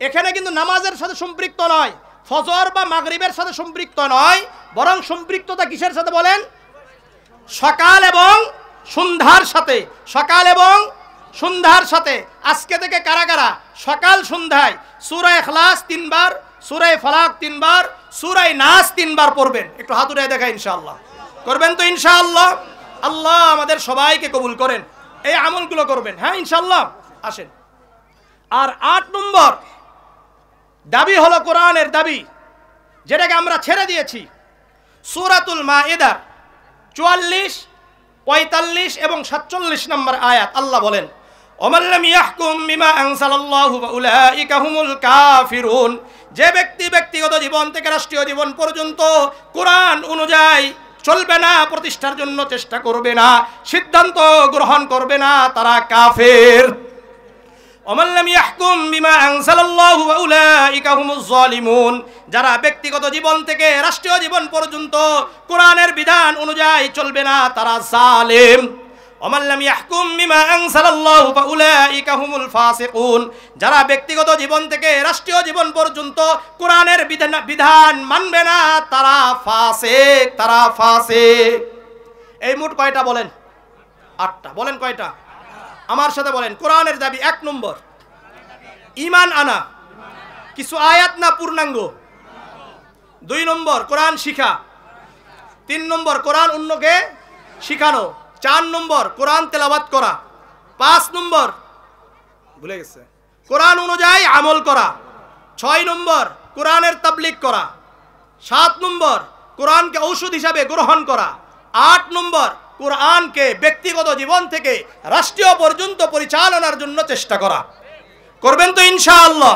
এখানে কিন্তু নামাজের সাথে সম্পৃক্ত নয়, ফজর বা মাগরিবের সাথে সম্পৃক্ত নয়, বরং সম্পৃক্ততা কিসের সাথে বলেন? সকাল এবং সন্ধ্যার সাথে। সকাল এবং সন্ধ্যার সাথে। আজকে থেকে কারা কারা সকাল সন্ধ্যায় সূরা ইখলাস 3 বার, সূরা ফালাক 3 বার, সূরা নাস 3 বার পড়বেন? একটু হাত উঠায় দেখা, ইনশাআল্লাহ করবেন তো ইনশাআল্লাহ। আল্লাহ আমাদের সবাইকে কবুল করেন, এই আমলগুলো করবেন, হ্যাঁ ইনশাআল্লাহ। আসেন, আর 8 নম্বর দাবি হলো কোরআনের দাবি, যেটাকে আমরা ছেড়ে দিয়েছি। সূরাতুল মাইদার 44, 45 এবং 47 নম্বর আয়াত আল্লাহ বলেন, ওমাল্লাম ইয়াহকুম বিমা আনজালাল্লাহু ফাউলাইকা হুমুল কাফিরুন, যে ব্যক্তি ব্যক্তিগত জীবন থেকে রাষ্ট্রীয় জীবন পর্যন্ত কোরআন অনুযায়ী চলবে না, প্রতিষ্ঠার জন্য চেষ্টা করবে না, সিদ্ধান্ত গ্রহণ করবে না, তারা কাফের। ওমাল্লাম ইয়াহকুম বিমা আনজালাল্লাহু ফাউলাইকা হুমুজ জালিমুন, যারা ব্যক্তিগত জীবন থেকে রাষ্ট্রীয় জীবন পর্যন্ত কোরআনের বিধান অনুযায়ী চলবে না, তারা জালেম। ওমাল্লাম ইয়াহকুম বিমা আনজালাল্লাহু ফাউলাইকা হুমুল ফাসিকুন, যারা ব্যক্তিগত জীবন থেকে রাষ্ট্রীয় জীবন পর্যন্ত কোরআনের বিধান মানবে না, তারা ফাসিক, তারা ফাসিক। এই মোট কয়টা বলেন? 8টা। বলেন কয়টা? আমার সাথে বলেন। কোরআনের দাবি 1 নম্বর ঈমান আনা, কিছু আয়াত না পূর্ণাঙ্গ। 2 নম্বর কোরআন শিখা। 3 নম্বর কোরআন অন্যকে শিখানো। 4 নম্বর কোরআন তেলাওয়াত করা। 5 নম্বর ভুলে গেছে, কোরআন অনুযায়ী আমল করা। 6 নম্বর কোরআনের তাবলীগ করা। 7 নম্বর কোরআনকে ঔষধ হিসাবে গ্রহণ করা। 8 নম্বর কোরআনকে ব্যক্তিগত জীবন থেকে রাষ্ট্রীয় পর্যন্ত পরিচালনার জন্য চেষ্টা করা। করবেন তো ইনশাআল্লাহ?